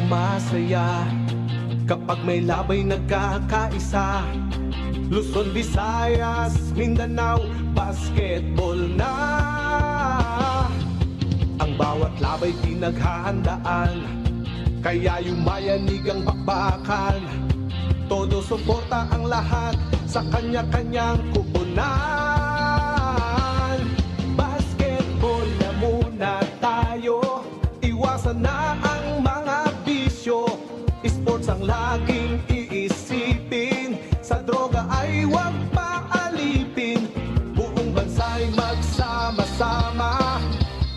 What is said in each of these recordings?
sumasaya kapag may labay nagkakaisa. Luzon, Visayas, Mindanao, basketball na. Ang bawat labay pinaghahandaan, kaya yumayanig ang bakbakan. Todo suporta ang lahat sa kanya-kanyang kupunan. Basketball na muna tayo, iwasan na ang mga bisyo. Sports ang laging iisipin, sa droga ay huwag paalipin. Buong bansa'y magsama-sama.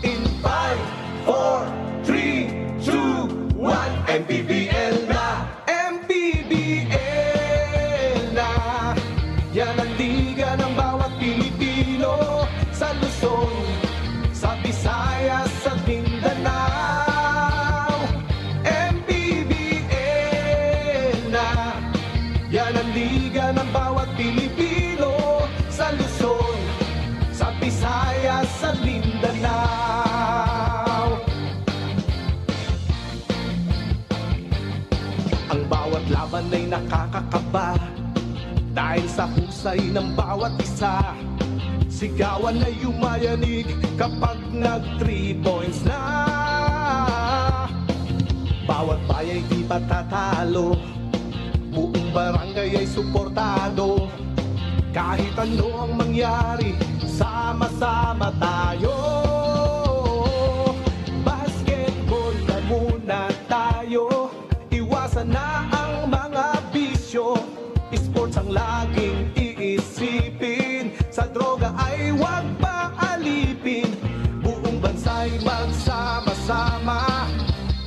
In 5, 4, 3, 2, 1, MPBL na! MPBL na! Yan ang liga ng bawat Pilipino, sa Luzon, sa Visayas at Mindanao. MPBL na! Yan ang liga ng bawat Pilipino, sa Luzon, sa Visayas at Mindanao. Ang bawat laban ay nakakakaba dahil sa husay ng bawat isa. Sigawan ay yumayanig kapag nag 3 points na. Bawat bayay di patatalo, buong barangay ay suportado. Kahit ano ang mangyari, sama-sama tayo. Basketball na muna tayo, iwasan na ang mga bisyo. Sports ang laging iisipin, sa droga ay huwag paalipin. Buong bansa'y magsama-sama.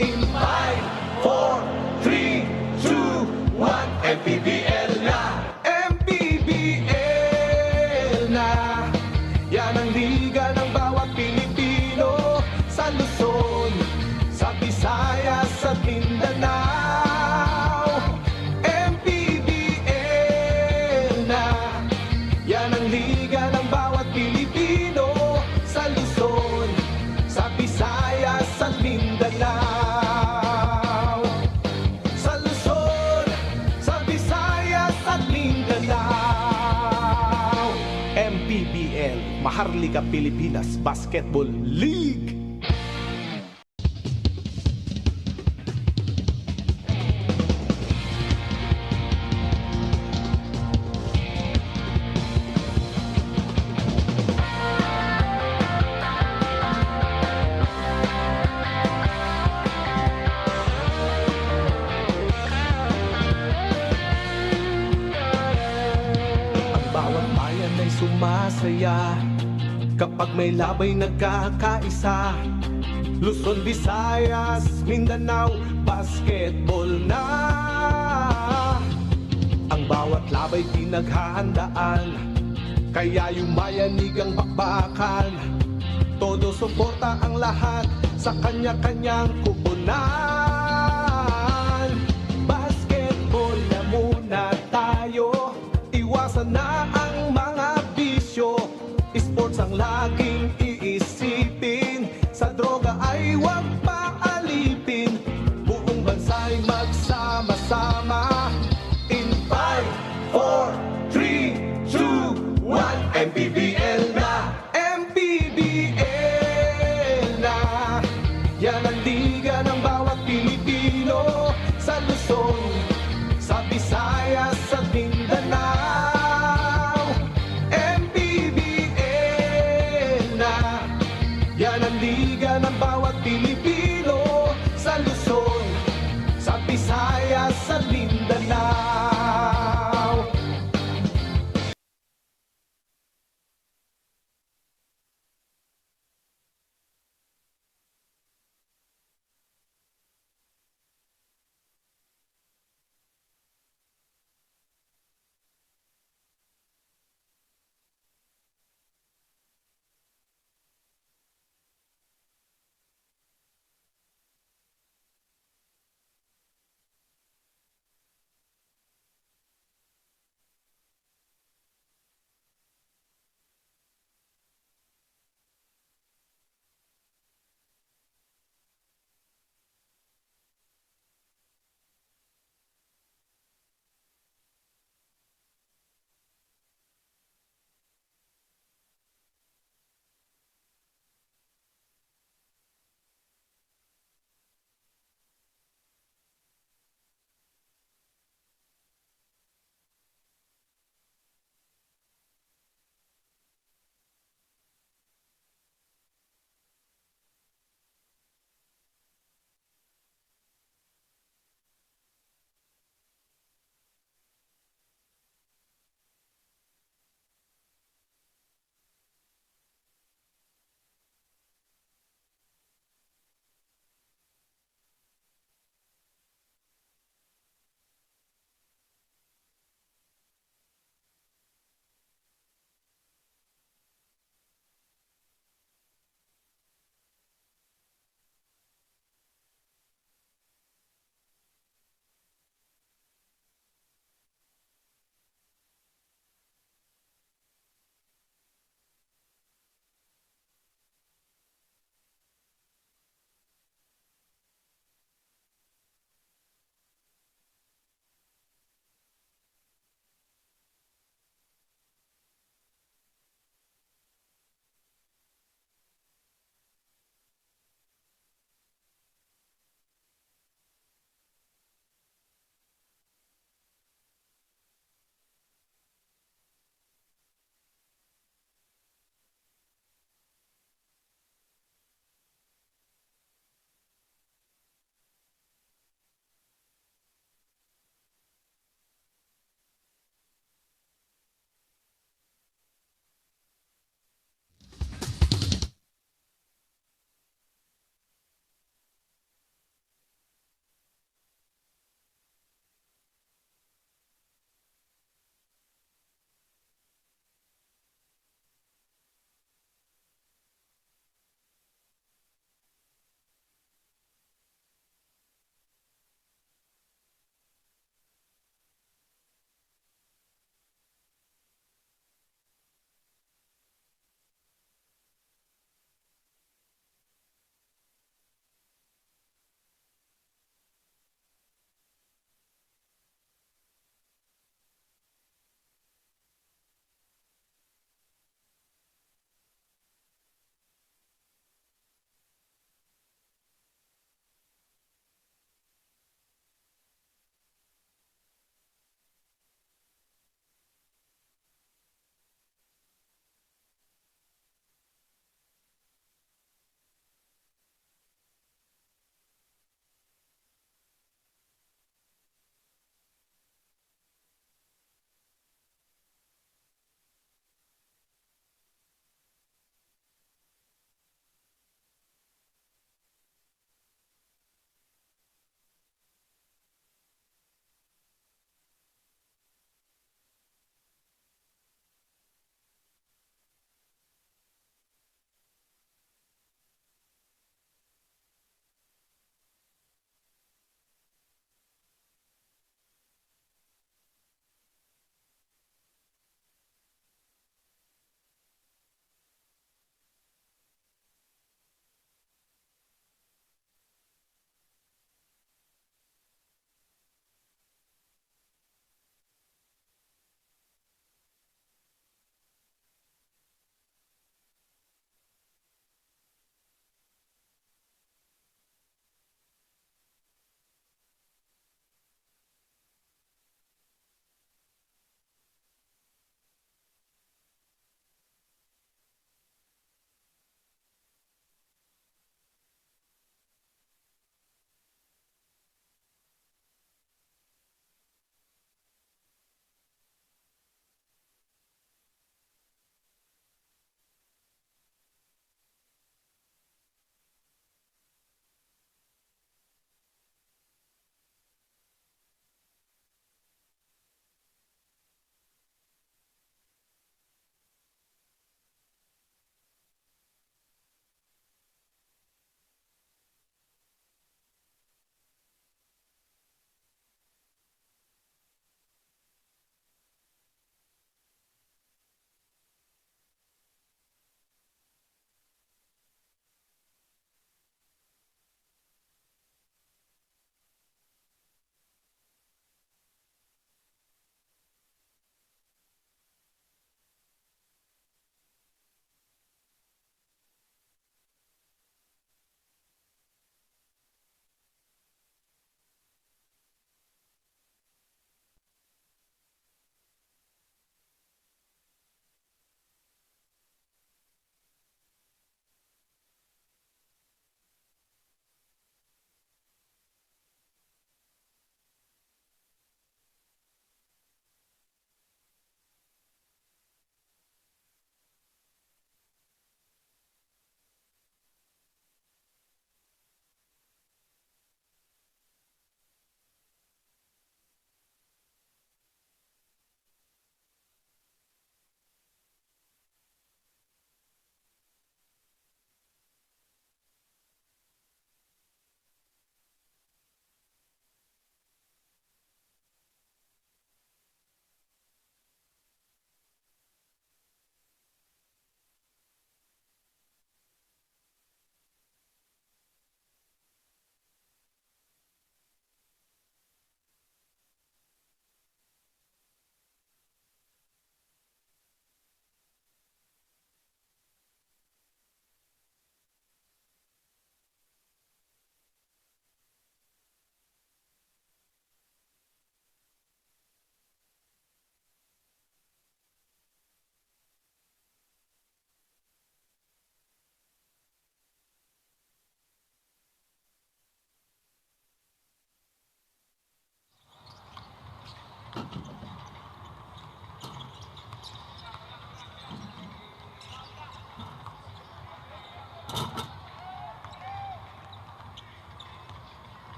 In 5, 4, 3, 2, 1, MPBL na! MPBL na! Yan ang liga ng bawat Pilipino, sa Luzon, sa Visayas at Mindanao. MPBL na! Yan ang liga ng bawat Pilipino, sa Luzon, sa Visayas at Mindanao. Sa Luzon, sa Visayas at Mindanao. MPBL, Maharlika Pilipinas Basketball League. Bawat bayan ay sumasaya kapag may labay nagkakaisa. Luzon, Visayas, Mindanao, basketball na. Ang bawat labay pinaghahandaan, kaya yumayanig ang bakbakan. Todo suporta ang lahat sa kanya-kanyang kupunan. Basketball na muna tayo, iwasan na ang mga bisyo. Sports ang laging iisipin, sa droga ay huwag paalipin. Buong bansa'y magsama-sama. In 5, 4, 3, 2, 1, MPBL na! MPBL na! Yan ang liga ng bawat Pilipino, sa Luzon, sa Visayas at Mindanao. MPBL na! Yan ang liga ng bawat Pilipino, sa Luzon, sa Visayas at Mindanao.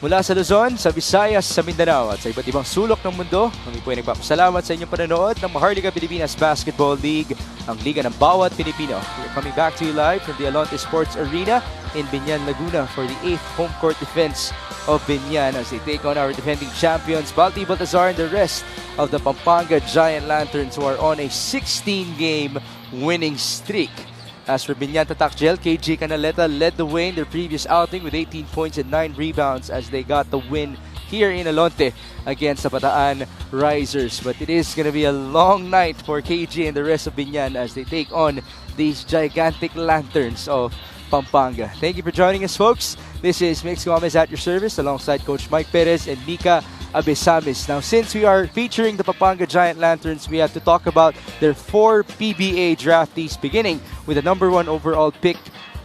Mula sa Luzon, sa Visayas, sa Mindanao at sa iba't ibang sulok ng mundo, kami po ay nagpapasalamat sa inyong panonood ng Maharlika Pilipinas Basketball League, ang liga ng bawat Pilipino. We're coming back to you live from the Alonte Sports Arena in Biñan, Laguna for the 8th home court defense of Biñan as they take on our defending champions, Balti Baltazar, and the rest of the Pampanga Giant Lanterns, who are on a 16-game winning streak. As for Biñan Tatakjel, KG Canaleta led the way in their previous outing with 18 points and 9 rebounds as they got the win here in Alonte against the Bataan Risers. But it is going to be a long night for KG and the rest of Biñan as they take on these gigantic lanterns of Pampanga. Thank you for joining us, folks. This is Mix Gomez at your service alongside Coach Mike Perez and Nika Abesamis. Now, since we are featuring the Pampanga Giant Lanterns, we have to talk about their 4 PBA draftees, beginning with the number 1 overall pick,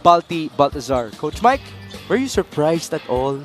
Balti Baltazar. Coach Mike, were you surprised at all?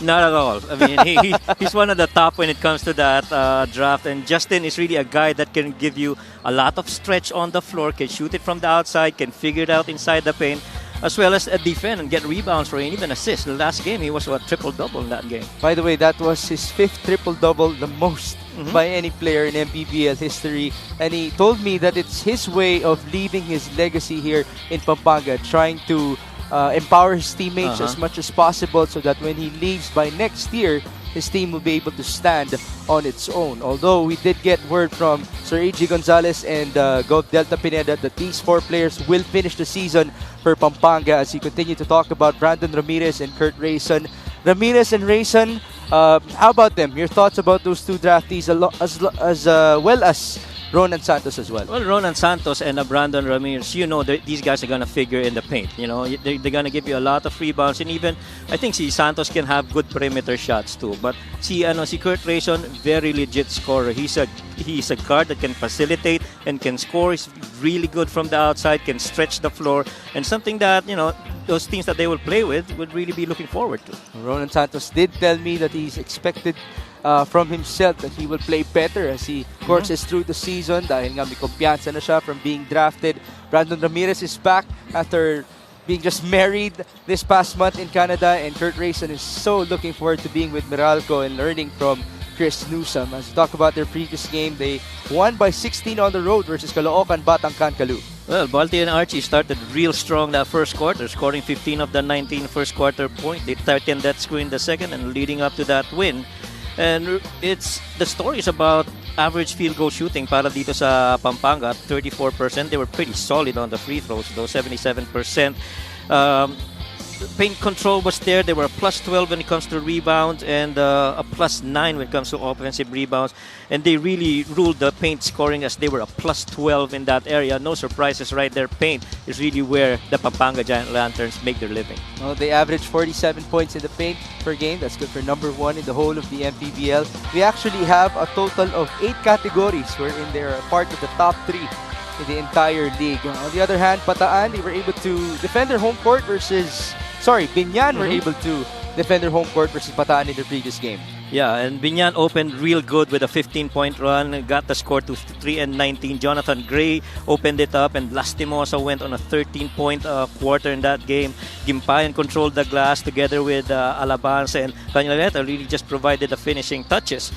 Not at all. I mean, he's one of the top when it comes to that draft. And Justin is really a guy that can give you a lot of stretch on the floor, can shoot it from the outside, can figure it out inside the paint, as well as defend and get rebounds for and even assists. The last game, he was triple-double in that game. By the way, that was his 5th triple-double, the most by any player in MPBL history. And he told me that it's his way of leaving his legacy here in Pampanga, trying to empower his teammates as much as possible so that when he leaves by next year, his team will be able to stand on its own. Although we did get word from Sir A.G. Gonzalez and Gov Delta Pineda that these 4 players will finish the season for Pampanga, as he continued to talk about Brandon Ramirez and Kurt Rayson. Ramirez and Rayson, how about them? Your thoughts about those 2 draftees as well as Ronan Santos as well? Well, Ronan Santos and Brandon Ramirez, you know, these guys are going to figure in the paint. You know, they're going to give you a lot of rebounds. And even, I think Santos can have good perimeter shots too. But si Kurt Rayson, very legit scorer. He's a guard that can facilitate and can score. He's really good from the outside, can stretch the floor. And something that, you know, those teams that they will play with would really be looking forward to. Ronan Santos did tell me that he's expected from himself that he will play better as he courses through the season dahil nga may kumpiyansa na siya from being drafted. Brandon Ramirez is back after being just married this past month in Canada, and Kurt Rayson is so looking forward to being with Meralco and learning from Chris Newsome. As we talk about their previous game, they won by 16 on the road versus Caloocan Batancan Kalu. Well, Balti and Archie started real strong that first quarter, scoring 15 of the 19 first quarter points. They tightened that screw in the second and leading up to that win. And the story is about average field goal shooting para dito sa Pampanga, 34%. They were pretty solid on the free throws, though 77%. Paint control was there. They were a plus 12 when it comes to rebounds and a plus 9 when it comes to offensive rebounds. And they really ruled the paint scoring as they were a plus 12 in that area. No surprises right there. Paint is really where the Pampanga Giant Lanterns make their living. Well, they averaged 47 points in the paint per game. That's good for number 1 in the whole of the MPBL. We actually have a total of 8 categories wherein they're part of the top 3 in the entire league. On the other hand, Bataan, they were able to defend their home court versus... Sorry, Biñan were able to defend their home court versus Bataan in the previous game. Yeah, and Biñan opened real good with a 15-point run, got the score to 3-19. Jonathan Gray opened it up, and Lastimosa went on a 13-point quarter in that game. Gimpayan controlled the glass together with Alabanza, and Cañaleta really just provided the finishing touches.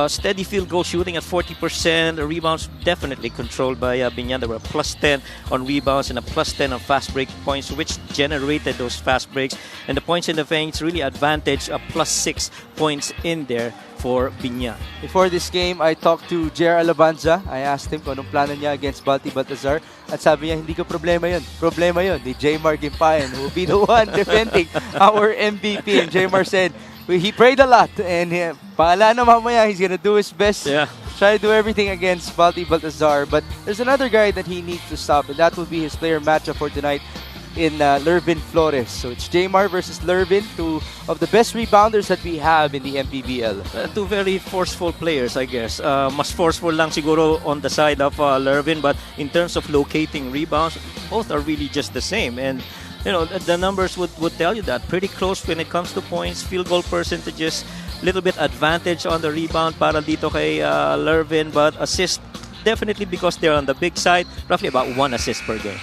Steady field goal shooting at 40%. The rebounds definitely controlled by Biñan. There were a +10 on rebounds and a +10 on fast break points, which generated those fast breaks. And the points in the paint really advantage a +6 points in there for Biñan. Before this game, I talked to Jer Alabanza. I asked him kung anong plano niya against Balti Baltazar. At sabi niya, hindi ko problema yun. Problema yun ni Jmar Gimpayan, who will be the one defending our MVP. And Jmar said, he prayed a lot. And paala na mamaya, he's gonna do his best. Yeah. Try to do everything against Balti Baltazar. But there's another guy that he needs to stop. And that will be his player matchup for tonight in Lervin Flores. So it's Jmar versus Lervin, two of the best rebounders that we have in the MPBL. Two very forceful players, I guess. Mas forceful lang siguro on the side of Lervin, but in terms of locating rebounds, both are really just the same. And you know, the numbers would tell you that. Pretty close when it comes to points, field goal percentages, little bit advantage on the rebound para dito kay Lervin, but assist definitely because they're on the big side, roughly about 1 assist per game.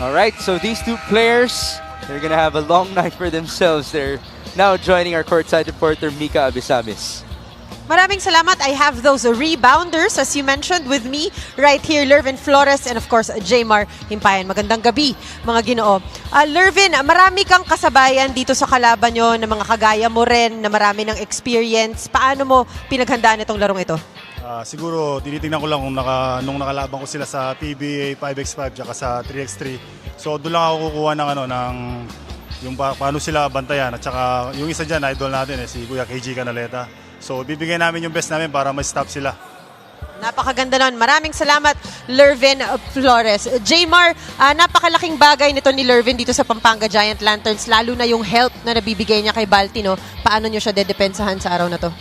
Alright, so these two players, they're gonna have a long night for themselves. They're now joining our courtside reporter, Mika Abisamis. Maraming salamat. I have those rebounders, as you mentioned, with me right here, Lervin Flores and of course, Jmar Himpayan. Magandang gabi, mga Ginoo. Lervin, marami kang kasabayan dito sa kalaban nyo na mga kagaya mo rin, na marami ng experience. Paano mo pinaghandaan itong larong ito? Siguro, tinitingnan ko lang kung nung nakalaban ko sila sa PBA 5x5 tsaka sa 3x3. So, doon lang ako kukuha ng yung paano sila bantayan. At saka, yung isa dyan, idol natin, si Kuya KG Canaleta. So, bibigyan namin yung best namin para ma-stop sila. Napakaganda nun. Maraming salamat, Lervin Flores. Jmar, napakalaking bagay nito ni Lervin dito sa Pampanga Giant Lanterns, lalo na yung help na nabibigay niya kay Balti, no? Paano nyo siya dedepensahan sa araw na to?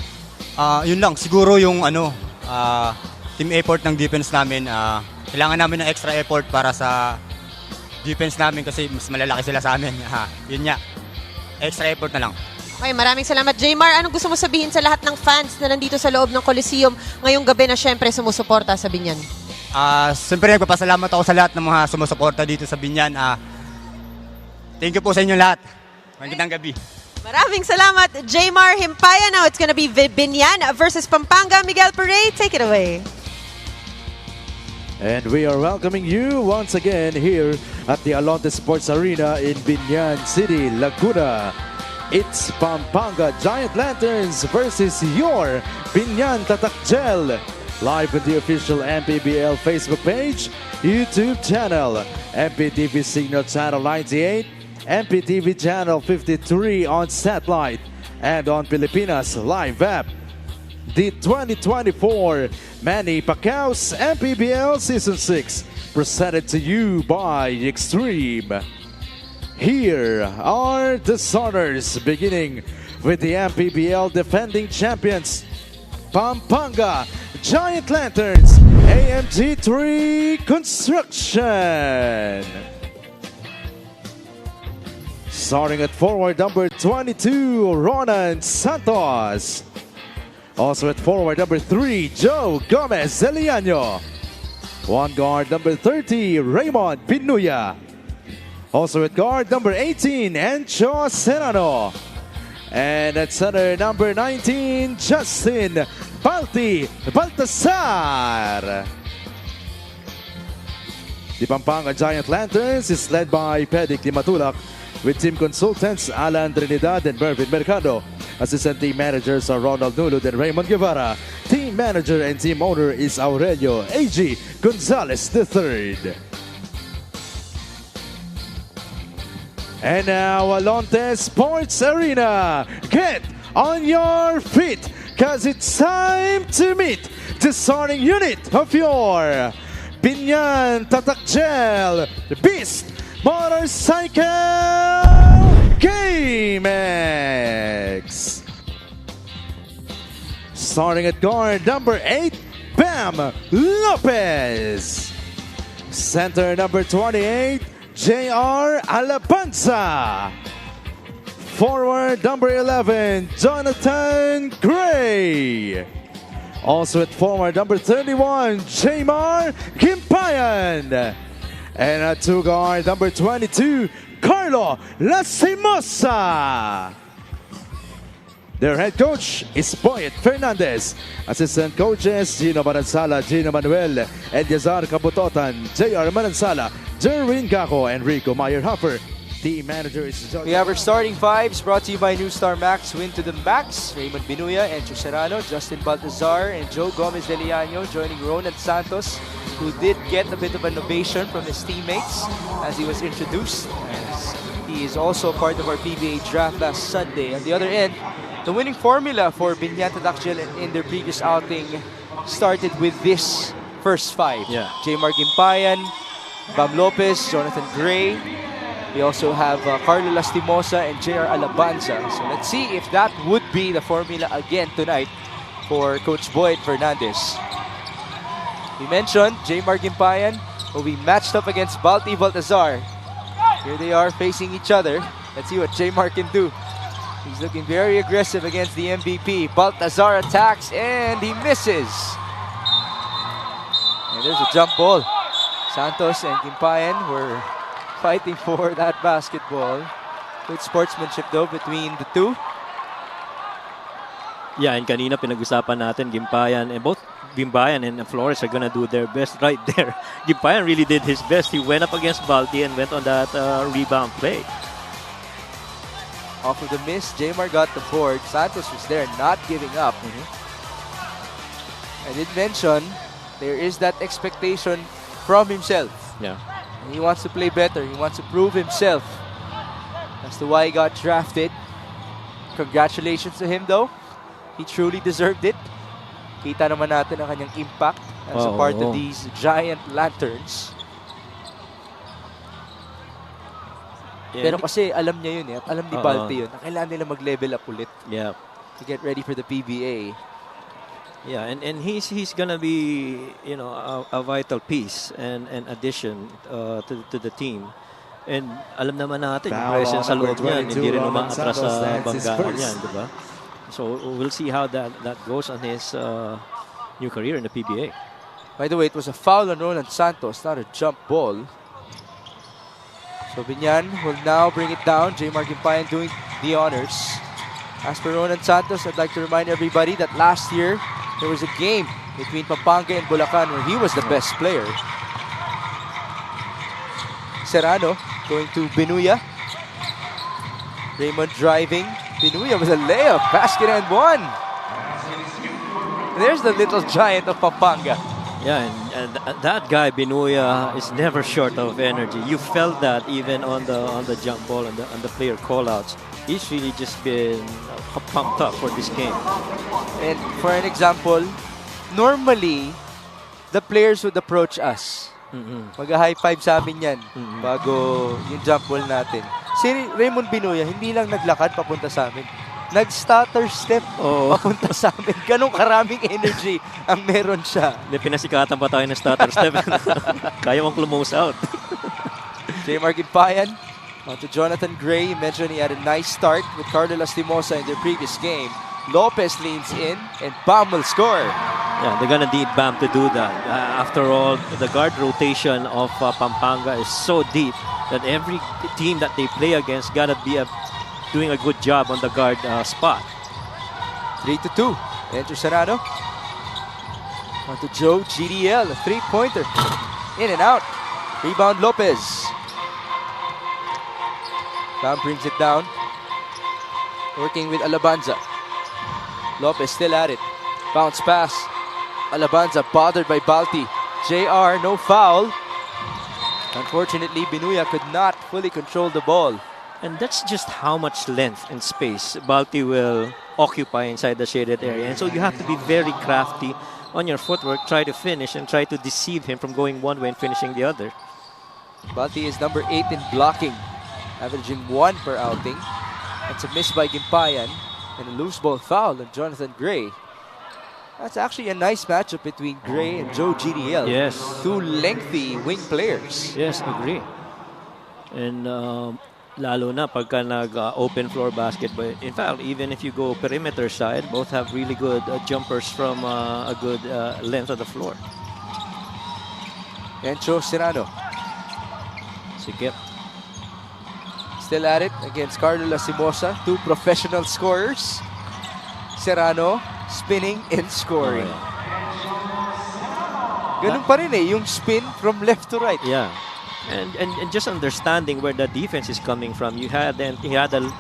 Yun lang, siguro yung team effort ng defense namin. Kailangan namin ng extra effort para sa defense namin kasi mas malalaki sila sa amin. Yun nga, extra effort na lang. Okay, maraming salamat, Jmar. Anong gusto mo sabihin sa lahat ng fans na nandito sa loob ng Coliseum ngayong gabi na syempre sumusuporta sa Biñan? Siyempre nagpapasalamat ako sa lahat ng mga sumusuporta dito sa Biñan. Thank you po sa inyo lahat. Magandang gabi. Maraming salamat, Jmar Himpayan. Now it's gonna be Biñan versus Pampanga. Miguel Parade, take it away. And we are welcoming you once again here at the Alonte Sports Arena in Biñan City, Laguna. It's Pampanga Giant Lanterns versus your Biñan Tatakjel. Live on the official MPBL Facebook page, YouTube channel, MPTV Signal Channel 98, MPTV Channel 53 on satellite, and on Pilipinas Live app. The 2024 Manny Pacquiao's MPBL Season 6, presented to you by Extreme. Here are the starters, beginning with the MPBL defending champions, Pampanga Giant Lanterns, AMG3 Construction. Starting at forward number 22, Ronan Santos. Also at forward number 3, Joe Gomez Zeliano. One guard number 30, Raymond Pinuya. Also at guard number 18, Encho Serrano. And at center number 19, Justin Balti Baltasar. The Pampanga Giant Lanterns is led by Pedic Limatulak, with team consultants Alan Trinidad and Mervin Mercado. Assistant team managers are Ronald Nulud and Raymond Guevara. Team manager and team owner is Aurelio A.G. Gonzalez III. And now, Alonte Sports Arena. Get on your feet, cause it's time to meet the starting unit of your Biñan Tatakjel Beast Motorcycle GameX. Starting at guard number 8, Bam Lopez. Center number 28, J.R. Alabanza. Forward number 11, Jonathan Gray. Also at forward number 31, Jamar Gimpayan. And at two guard number 22, Carlo Lastimosa. Their head coach is Boyet Fernandez. Assistant coaches, Gino Manansala, Gino Manuel, Eliazar Kabutotan, J.R. Manansala, Jerwin Gaco, and Rico Meyer-Huffer. Team manager is John. We have our starting fives brought to you by New Star Max. Win to the max. Raymond Binuya, Encho Serrano, Justin Baltazar, and Joe Gomez de Leaño joining Ronan Santos, who did get a bit of an ovation from his teammates as he was introduced. As he is also part of our PBA draft last Sunday. On the other end, the winning formula for Biñan Tadakjel in their previous outing started with this first five. Yeah. Jamar Gimpayan, Bam Lopez, Jonathan Gray. We also have Carlo Lastimosa and J.R. Alabanza. So let's see if that would be the formula again tonight for Coach Boyd Fernandez. We mentioned Jamar Gimpayan will be matched up against Balti Baltazar. Here they are facing each other. Let's see what Jamar can do. He's looking very aggressive against the MVP. Baltazar attacks and he misses. And there's a jump ball. Santos and Gimpayan were fighting for that basketball. Good sportsmanship though between the two. Yeah, and kanina pinag-usapan natin Gimpayan, and both Gimpayan and Flores are gonna do their best right there. Gimpayan really did his best. He went up against Balti and went on that rebound play. Off of the miss, Jamar got the board. Santos was there not giving up. I did mention there is that expectation from himself. Yeah. He wants to play better. He wants to prove himself. That's the why he got drafted. Congratulations to him though. He truly deserved it. Kita naman natin ang kanyang impact as a part of these giant lanterns. Yeah. Pero kasi alam niya yun at alam ni Balti yun na kailangan nila mag-level up ulit Yeah. to get ready for the PBA. Yeah, and he's gonna be, you know, a vital piece and addition to the team. And alam naman natin yung presence sa loob niyan, hindi rin umaatras sa banggaan niyan, di ba? So we'll see how that goes on his new career in the PBA. By the way, it was a foul on Roland Santos, not a jump ball. So Biñan will now bring it down. Jamar Gimpayan doing the honors. As for Roland Santos, I'd like to remind everybody that last year, there was a game between Pampanga and Bulacan where he was the best player. Serrano going to Binuya. Raymond driving. Binuya with a layup. Basket and one. There's the little giant of Pampanga. Yeah, and that guy Binuya is never short of energy. You felt that even on the jump ball and the player callouts. He's really just been pumped up for this game. And for an example, normally, the players would approach us. Mag-high five sa amin yan bago yung jump ball natin. Si Raymond Binuya, hindi lang naglakad papunta sa amin. Nag-stutter step papunta sa amin. Ganong karaming energy ang meron siya. Pinasikatan pa tayo ng stutter step. Kaya mong close out. Jamar Gimpayan on to Jonathan Gray. You mentioned he had a nice start with Carlo Lastimosa in their previous game. Lopez leans in and Bam will score. Yeah, they're gonna need Bam to do that. After all, the guard rotation of Pampanga is so deep that every team that they play against gotta be doing a good job on the guard spot. 3-2. Enter Serrano. On to Joe GDL, a three-pointer. In and out. Rebound Lopez. Bam brings it down. Working with Alabanza. Lopez still at it. Bounce pass. Alabanza bothered by Balti. JR, no foul. Unfortunately, Binuya could not fully control the ball. And that's just how much length and space Balti will occupy inside the shaded area. And so you have to be very crafty on your footwork, try to finish and try to deceive him from going one way and finishing the other. Balti is number 8 in blocking, averaging 1 per outing. That's a miss by Gimpayan and a loose ball foul on Jonathan Gray. That's actually a nice matchup between Gray and Joe GDL. Yes. Two lengthy wing players. Yes, agree. And lalo na pagka nag-open floor basketball. In fact, even if you go perimeter side, both have really good jumpers from a good length of the floor. Encho Serrano Sikip. still at it against Carlo Lastimosa. Two professional scorers. Serrano spinning and scoring. Ganun pa rin yung spin from left to right. Yeah. And just understanding where the defense is coming from. He had the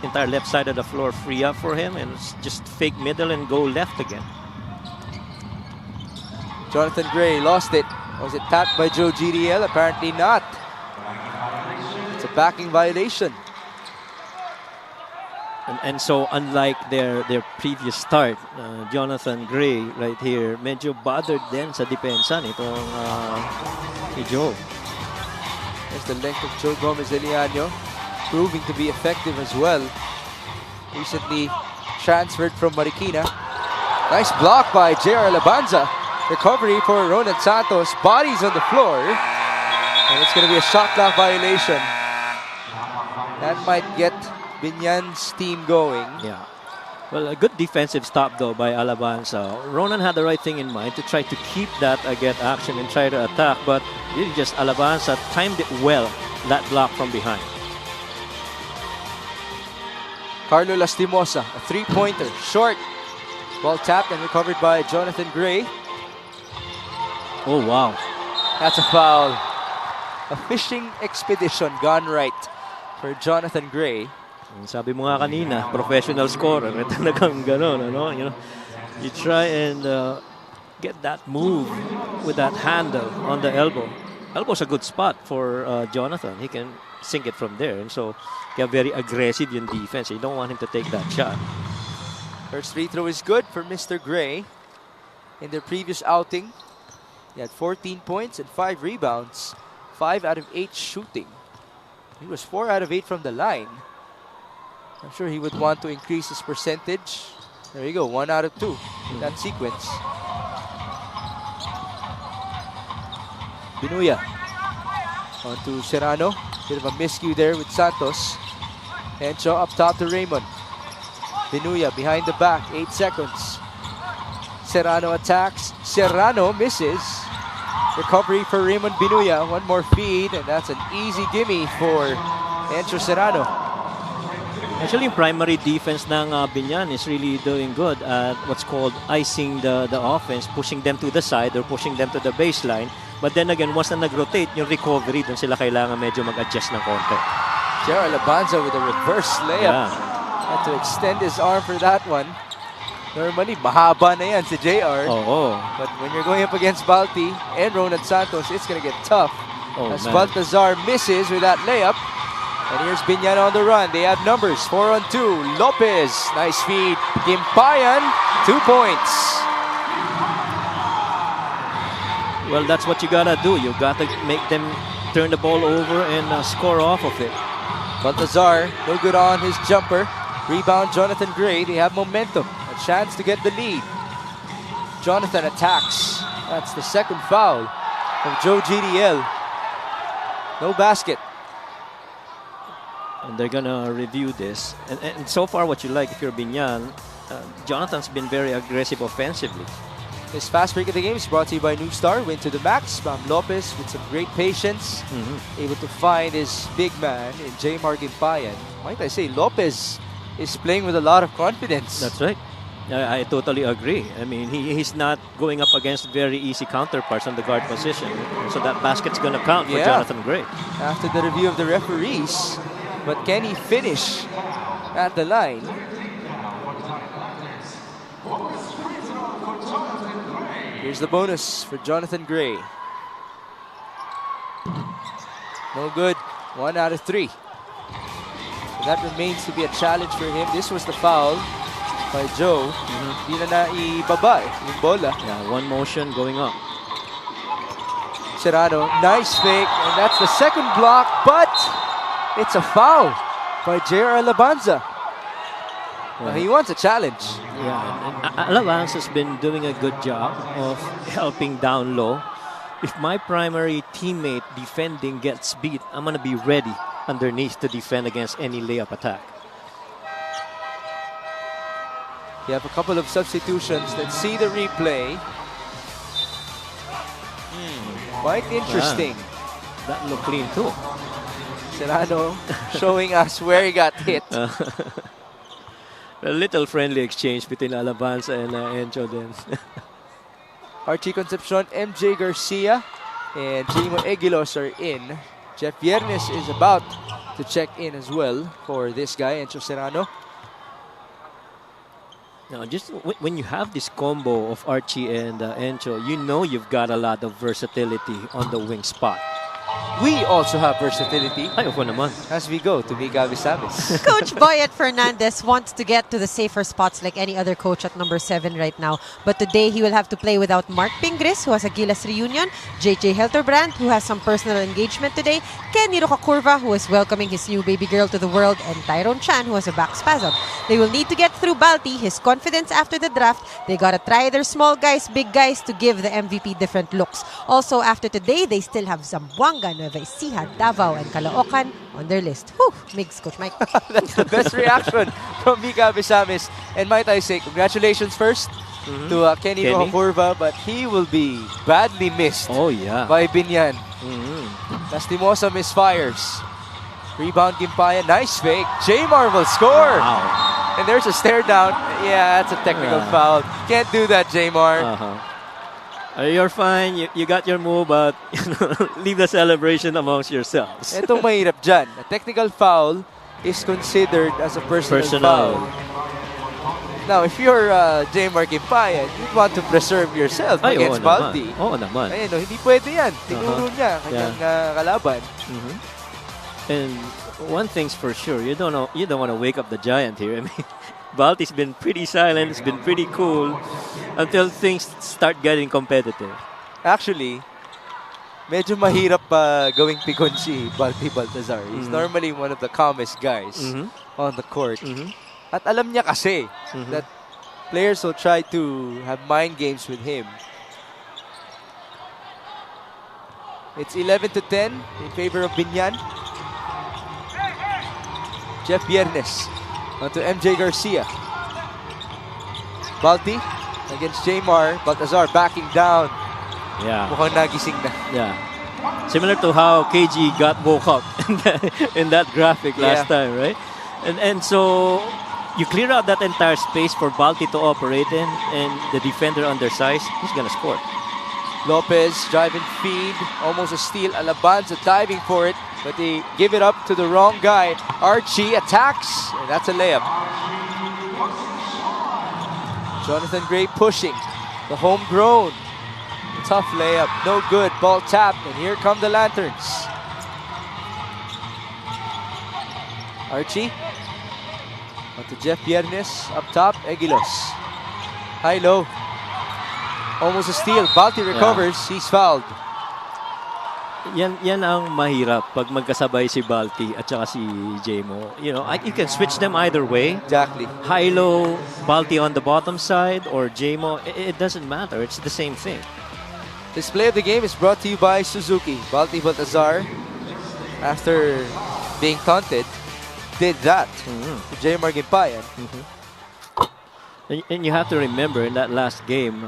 entire left side of the floor free up for him, and it's just fake middle and go left again. Jonathan Gray lost it. Was it tapped by Joe GDL? Apparently not. It's a backing violation. And so unlike their previous start, Jonathan Gray right here, medyo bothered din sa depensa nitong ni Joe. There's the length of Joe Gomez Eliano, proving to be effective as well. Recently transferred from Marikina. Nice block by J.R. Labanza. Recovery for Ronan Santos. Bodies on the floor. And it's going to be a shot clock violation. That might get Biñan's team going. Yeah. Well, a good defensive stop though by Alabanza. Ronan had the right thing in mind to try to keep that get action and try to attack, but really just Alabanza timed it well, that block from behind. Carlo Lastimosa, a three-pointer, short. Ball tapped and recovered by Jonathan Gray. Oh, wow. That's a foul. A fishing expedition gone right for Jonathan Gray. Sabi mo nga kanina, professional scorer. Talagang ganon, ano? You try and get that move with that handle on the elbow. Elbow's a good spot for Jonathan. He can sink it from there. And so, kaya very aggressive yung defense. You don't want him to take that shot. First free throw is good for Mr. Gray. In their previous outing, he had 14 points and 5 rebounds. 5 out of 8 shooting. He was 4 out of 8 from the line. I'm sure he would want to increase his percentage. There you go, 1 out of 2 in that sequence. Binuya on to Serrano. Bit of a miscue there with Santos. Encho up top to Raymond. Binuya behind the back, 8 seconds. Serrano attacks. Serrano misses. Recovery for Raymond Binuya. One more feed, and that's an easy gimme for Encho Serrano. Actually, yung primary defense ng Biñan is really doing good at what's called icing the offense, pushing them to the side or pushing them to the baseline. But then again, once na nag-rotate, yung recovery, dun sila kailangan medyo mag-adjust ng konti. J.R. Labanza with a reverse layup. Yeah. Had to extend his arm for that one. Normally, mahaba na yan si JR. Oo. But when you're going up against Balti and Ronan Santos, it's going to get tough. Oh, as man. Baltazar misses with that layup. And here's Biñan on the run. They have numbers, 4-on-2. Lopez, nice feed. Gimpayan, 2 points. Well, that's what you gotta do. You gotta make them turn the ball over and score off of it. Baltazar, no good on his jumper. Rebound, Jonathan Gray. They have momentum. A chance to get the lead. Jonathan attacks. That's the second foul of Joe GDL. No basket. And they're gonna review this. And so far, what you like if you're Biñan, Jonathan's been very aggressive offensively. This fast break of the game is brought to you by New Star. Win to the max. Bam Lopez with some great patience. Able to find his big man in J. Gimpayan. Might I say, Lopez is playing with a lot of confidence. That's right. I totally agree. I mean, he's not going up against very easy counterparts on the guard position. So that basket's going to count for Jonathan Gray. After the review of the referees. But can he finish at the line? Here's the bonus for Jonathan Gray. No good. 1 out of 3. So that remains to be a challenge for him. This was the foul by Joe. Di na naibaba yung bola. Yeah, one motion going up. Serrano, nice fake. And that's the second block, but it's a foul by J.R. Labanza. He wants a challenge. Yeah, and Alavance has been doing a good job of helping down low. If my primary teammate defending gets beat, I'm going to be ready underneath to defend against any layup attack. You have a couple of substitutions. Let's see the replay. Quite interesting. That looked clean too. Serrano showing us where he got hit. A little friendly exchange between Alabanza and Encho then. Archie Concepcion, MJ Garcia, and Jimo Eguilos are in. Jeff Viernes is about to check in as well for this guy, Encho Serrano. Now, just when you have this combo of Archie and Encho, you know you've got a lot of versatility on the wing spot. We also have versatility Ay, ako naman. as we go to Mika Visamis. Coach Boyet Fernandez wants to get to the safer spots like any other coach at number 7 right now. But today he will have to play without Mark Pingris, who has a Gilas reunion, JJ Helterbrand, who has some personal engagement today, Kenny Rocacurva, who is welcoming his new baby girl to the world, and Tyrone Chan, who has a back spasm. They will need to get through Balti, his confidence after the draft. They gotta try their small guys, big guys to give the MVP different looks. Also, after today, they still have Zamboanga, Nueva Ecija, Davao, and Caloocan on their list. Whew, Migs, Coach Mike. That's the best reaction from Mika Visamis. And might I say, congratulations first to Kenny Rocacurva, but he will be badly missed Oh, yeah. by Biñan. Lastimosa misfires. Rebound Gimpaya, nice fake. Jaymar will score. Wow. And there's a stare down. Yeah, that's a technical foul. Can't do that, Jaymar. You're fine. You got your move, but leave the celebration amongst yourselves. Itong mahirap dyan. A technical foul is considered as a personal foul. Now, if you're Jaymar Gimpaya, you'd want to preserve yourself against Balti. Oo naman. Ayun, hindi pwede yan. Tinuro niya kanyang kalaban. And one thing's for sure, you don't want to wake up the giant here. I mean, Balti's been pretty silent, it's been pretty cool until things start getting competitive. Actually, medyo mahirap gawing pikon si Balti Baltazar. He's normally one of the calmest guys on the court. At alam niya kasi that players will try to have mind games with him. It's 11-10 in favor of Biñan. Jeff Viernes onto MJ Garcia. Balti against Jaymar. Baltazar backing down. Yeah. Mukhang nagising na. Yeah. Similar to how KG got woke up in that graphic last time, right? And so you clear out that entire space for Balti to operate in, and the defender undersized, he's gonna score. Lopez driving feed, almost a steal. Alabanza diving for it, but they give it up to the wrong guy. Archie attacks, and that's a layup. Jonathan Gray pushing, the homegrown. Tough layup, no good. Ball tapped, and here come the Lanterns. Archie, onto Jeff Viernes, up top, Eguilos. High-low. Almost a steal. Balti recovers. He's fouled. Yan ang mahirap pag magkasabay si Balti at saka si Jmo. You know, you can switch them either way. Exactly. High-low, Balti on the bottom side, or Jmo. It doesn't matter. It's the same thing. This play of the game is brought to you by Suzuki. Balti Baltazar, after being taunted, did that to Jaymar Gimpayan. And you have to remember, in that last game,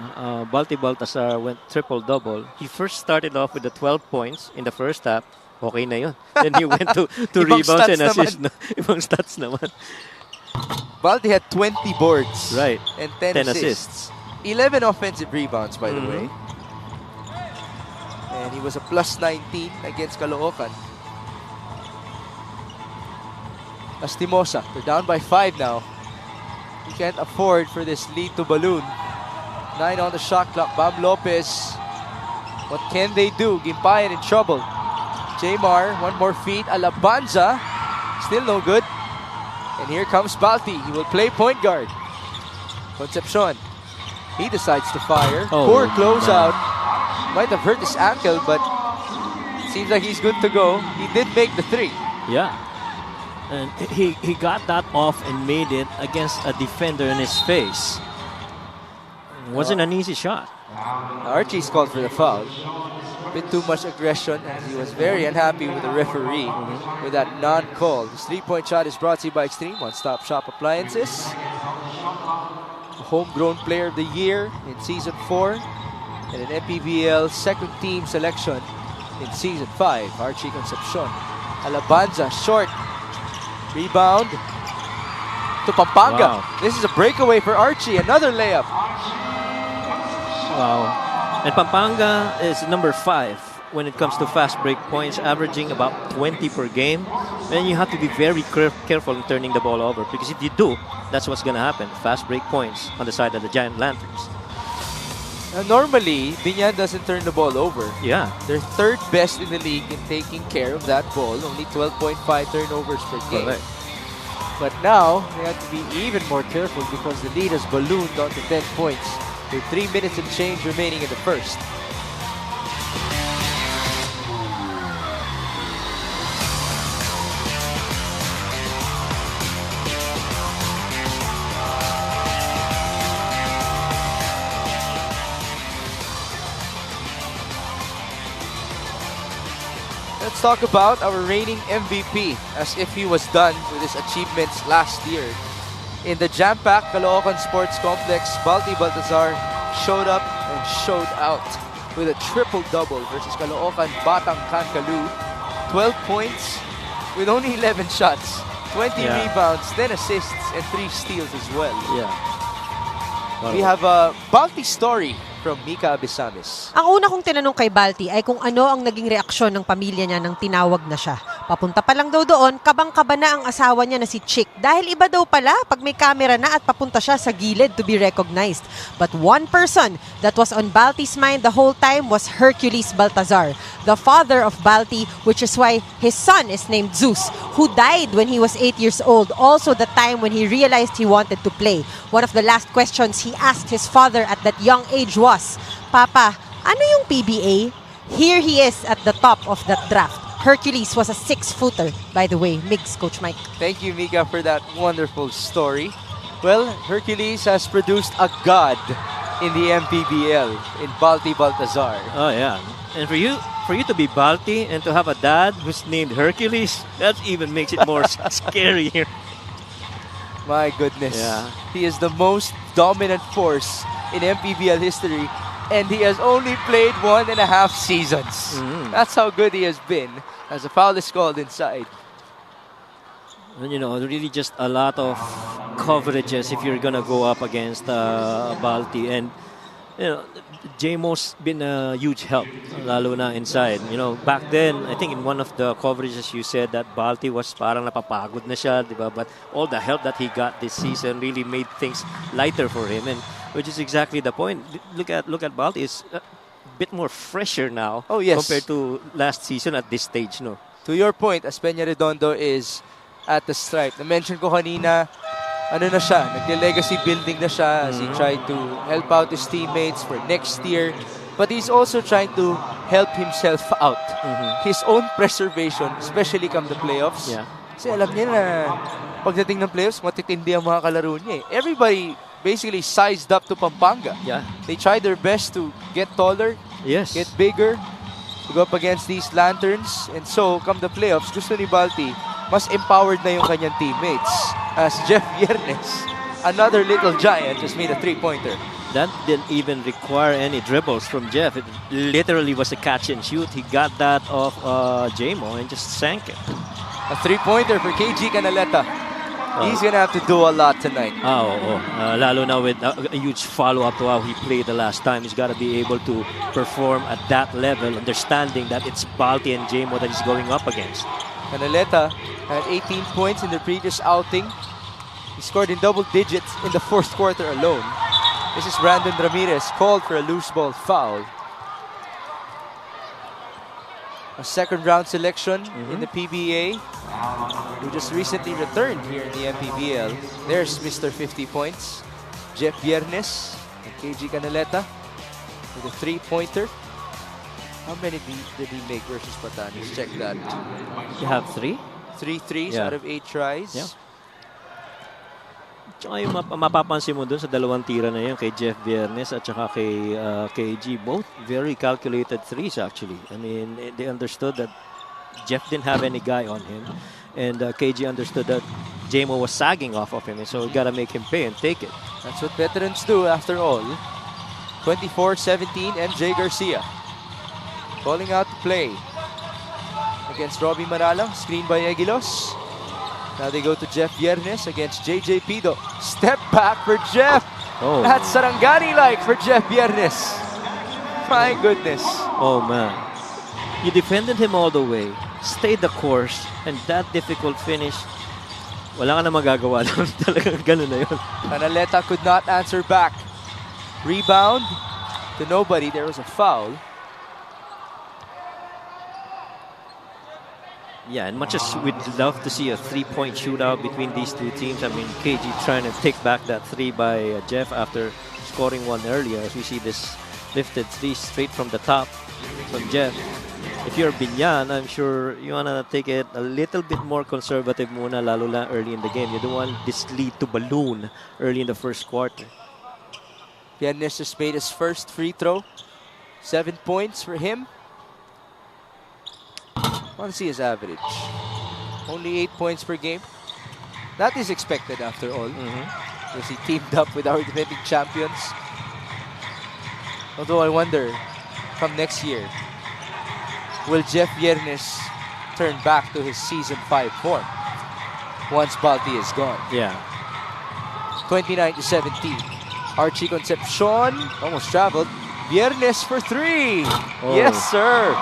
Balti Baltazar went triple-double. He first started off with the 12 points in the first half. Okay na yun. Then he went to rebounds and assists. Ibang stats naman. Balti had 20 boards. Right. And 10 assists. 11 offensive rebounds, by the way. And he was a plus 19 against Caloocan. Lastimosa, they're down by 5 now. You can't afford for this lead to balloon. 9 on the shot clock. Bam Lopez. What can they do? Gimpayan in trouble. Jaymar, one more feed. Alabanza, still no good. And here comes Balti. He will play point guard. Concepcion, he decides to fire. Poor closeout. Might have hurt his ankle, but seems like he's good to go. He did make the 3. Yeah. And he got that off and made it against a defender in his face. It wasn't an easy shot. Archie's called for the foul. A bit too much aggression, and he was very unhappy with the referee with that non-call. This three-point shot is brought to you by Extreme One-Stop Shop Appliances. Homegrown Player of the Year in Season 4 and an MPBL second team selection in Season 5. Archie Concepcion. Alabanza, short. Rebound to Pampanga. Wow. This is a breakaway for Archie. Another layup. Wow. And Pampanga is number 5 when it comes to fast break points, averaging about 20 per game. And you have to be very careful in turning the ball over, because if you do, that's what's going to happen. Fast break points on the side of the Giant Lanterns. Normally, Biñan doesn't turn the ball over. Yeah. They're third best in the league in taking care of that ball. Only 12.5 turnovers per game. Correct. But now, they have to be even more careful because the lead has ballooned onto 10 points with 3 minutes and change remaining in the first. Let's talk about our reigning MVP, as if he was done with his achievements last year. In the jam-packed Caloocan Sports Complex, Balti Baltazar showed up and showed out with a triple-double versus Caloocan Batang Kankalu. 12 points with only 11 shots, 20 rebounds, 10 assists, and 3 steals as well. Yeah. We have a Balti story from Mika Abisamis. Ang una kong tinanong kay Balti ay kung ano ang naging reaksyon ng pamilya niya nang tinawag na siya. Papunta pa lang daw doon, kabang-kaba na ang asawa niya na si Chick. Dahil iba daw pala pag may camera na at papunta siya sa gilid to be recognized. But one person that was on Balti's mind the whole time was Hercules Baltazar, the father of Balti, which is why his son is named Zeus, who died when he was 8 years old, also the time when he realized he wanted to play. One of the last questions he asked his father at that young age was, "Papa, ano yung PBA?" Here he is at the top of that draft. Hercules was a 6-footer, by the way. Migs, Coach Mike. Thank you, Mika, for that wonderful story. Well, Hercules has produced a god in the MPBL, in Balti Baltazar. Oh, yeah. And for you to be Balti and to have a dad who's named Hercules, that even makes it more scary here. My goodness. Yeah. He is the most dominant force in MPBL history, and he has only played 1.5 seasons. That's how good he has been, as a foul is called inside. And, you know, really just a lot of coverages if you're going to go up against Balti. And, you know, JMO's been a huge help, lalo na inside. You know, back then, I think in one of the coverages you said that Balti was parang napapagod na siya, di ba? But all the help that he got this season really made things lighter for him, and which is exactly the point. Look at Balti, it's a bit more fresher now compared to last season at this stage, no? To your point, as Peña Redondo is at the stripe. Na-mention ko kanina, ano na siya, nag-legacy building na siya as he tried to help out his teammates for next year. But he's also trying to help himself out. His own preservation, especially come the playoffs. Yeah. Kasi alam niya na pagdating ng playoffs, matitindi ang mga kalaro niya. Everybody basically sized up to Pampanga. Yeah. They tried their best to get taller, Yes. get bigger, to go up against these Lanterns. And so, come the playoffs, gusto ni Balti, mas empowered na yung kanyang teammates. As Jeff Viernes, another little giant, just made a 3-pointer. That didn't even require any dribbles from Jeff. It literally was a catch and shoot. He got that off JMO and just sank it. A 3-pointer for KG Canaleta. He's gonna have to do a lot tonight. Lalo na with a huge follow-up to how he played the last time. He's got to be able to perform at that level, understanding that it's Balti and JMO that he's going up against. Canaleta had 18 points in the previous outing. He scored in double digits in the fourth quarter alone. This is Brandon Ramirez, called for a loose ball foul. A second-round selection in the PBA, who just recently returned here in the MPBL. There's Mr. 50 points, Jeff Viernes, and KG Canaleta with a 3-pointer. How many did he make versus Batanes? Check that. You have 3? 3 threes Yeah. out of 8 tries. Yeah. Tsaka yung mapapansin mo dun sa dalawang tira na yun, kay Jeff Viernes at saka kay KG, both very calculated threes actually. I mean, they understood that Jeff didn't have any guy on him, and KG understood that JMO was sagging off of him, and so we gotta make him pay and take it. That's what veterans do after all. 24-17, MJ Garcia calling out to play against Robbie Manalang. Screen by Aguilos. Now they go to Jeff Viernes against JJ Pido. Step back for Jeff. Oh. That's Sarangani-like for Jeff Viernes. My goodness. Oh man, you defended him all the way, stayed the course, and that difficult finish, wala ka na magagawa doon. Talagang ganun na yun. Canaleta could not answer back. Rebound to nobody. There was a foul. Yeah, and much as we'd love to see a three-point shootout between these two teams, I mean, KG trying to take back that three by Jeff after scoring one earlier. As we see this lifted three straight from the top from Jeff. If you're Biñan, I'm sure you want to take it a little bit more conservative muna, lalo na early in the game. You don't want this lead to balloon early in the first quarter. Viernes just made his first free throw. 7 points for him. I want to see his average. Only 8 points per game. That is expected after all. Because he teamed up with our defending champions. Although I wonder, come next year, will Jeff Viernes turn back to his season 5 form once Balti is gone? Yeah. 29-17. Archie Concepcion almost traveled. Viernes for 3. Oh. Yes, sir.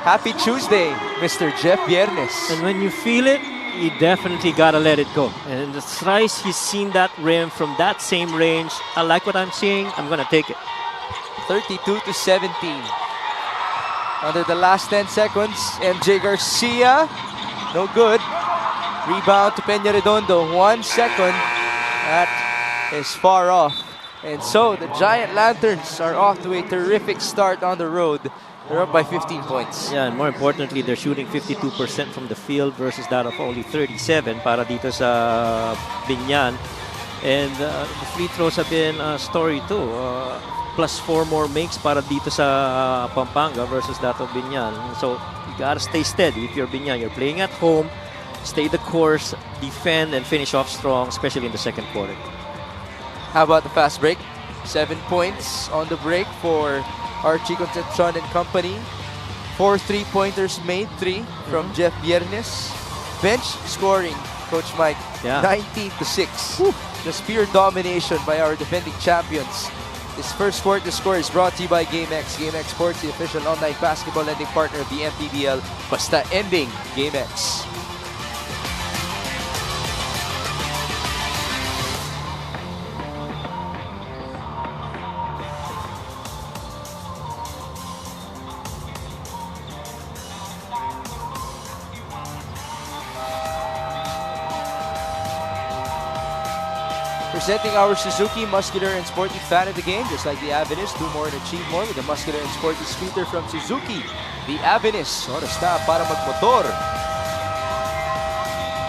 Happy Tuesday, Mr. Jeff Viernes. And when you feel it, you definitely gotta let it go. And the thrice he's seen that rim from that same range, I like what I'm seeing, I'm gonna take it. 32-17. Under the last 10 seconds, MJ Garcia, no good. Rebound to Peña Redondo, 1 second. That is far off. And so the Giant Lanterns are off to a terrific start on the road. They're up by 15 points. Yeah, and more importantly, they're shooting 52% from the field versus that of only 37 para dito sa Biñan. And the free throws have been a story too. +4 more makes para dito sa Pampanga versus that of Biñan. So you gotta stay steady if you're Biñan. You're playing at home, stay the course, defend, and finish off strong, especially in the second quarter. How about the fast break? 7 points on the break for Archie Concepcion and company. 4 3-pointers made, 3 from Jeff Viernes. Bench scoring, Coach Mike, Yeah. 19-6. Just pure domination by our defending champions. This first quarter score is brought to you by GameX. GameX Sports, the official online basketball lending partner of the MPBL. Basta ending GameX. Presenting our Suzuki muscular and sporty fan of the game, just like the Avenus, do more and achieve more with the muscular and sporty scooter from Suzuki. The Avenus, oras na para magmotor.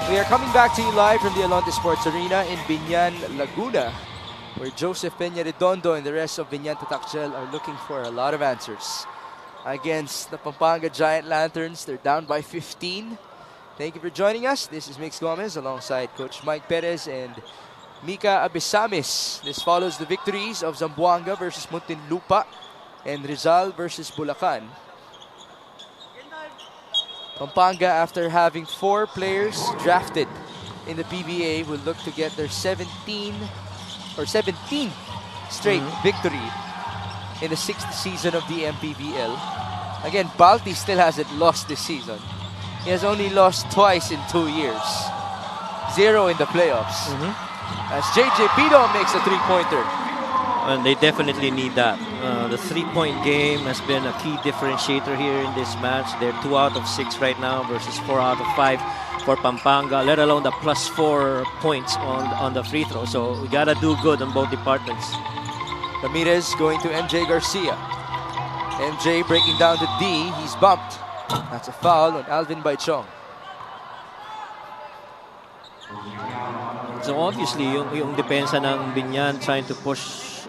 We are coming back to you live from the Alonte Sports Arena in Biñan, Laguna, where Joseph Peña Redondo and the rest of Biñan Tatakchel are looking for a lot of answers. Against the Pampanga Giant Lanterns, they're down by 15. Thank you for joining us. This is Mix Gomez alongside Coach Mike Perez and Mika Abisamis. This follows the victories of Zamboanga versus Muntinlupa and Rizal versus Bulacan. Pampanga, after having 4 players drafted in the PBA, will look to get their 17th straight victory in the 6th season of the MPBL. Again, Balti still hasn't lost this season. He has only lost twice in 2 years. 0 in the playoffs. As JJ Pido makes a 3-pointer. And they definitely need that. The 3-point game has been a key differentiator here in this match. They're 2 out of 6 right now versus 4 out of 5 for Pampanga, let alone the +4 points on the free throw. So we gotta do good on both departments. Ramirez going to MJ Garcia. MJ breaking down to D. He's bumped. That's a foul on Alvin Baichong. So obviously, yung depensa ng Biñan trying to push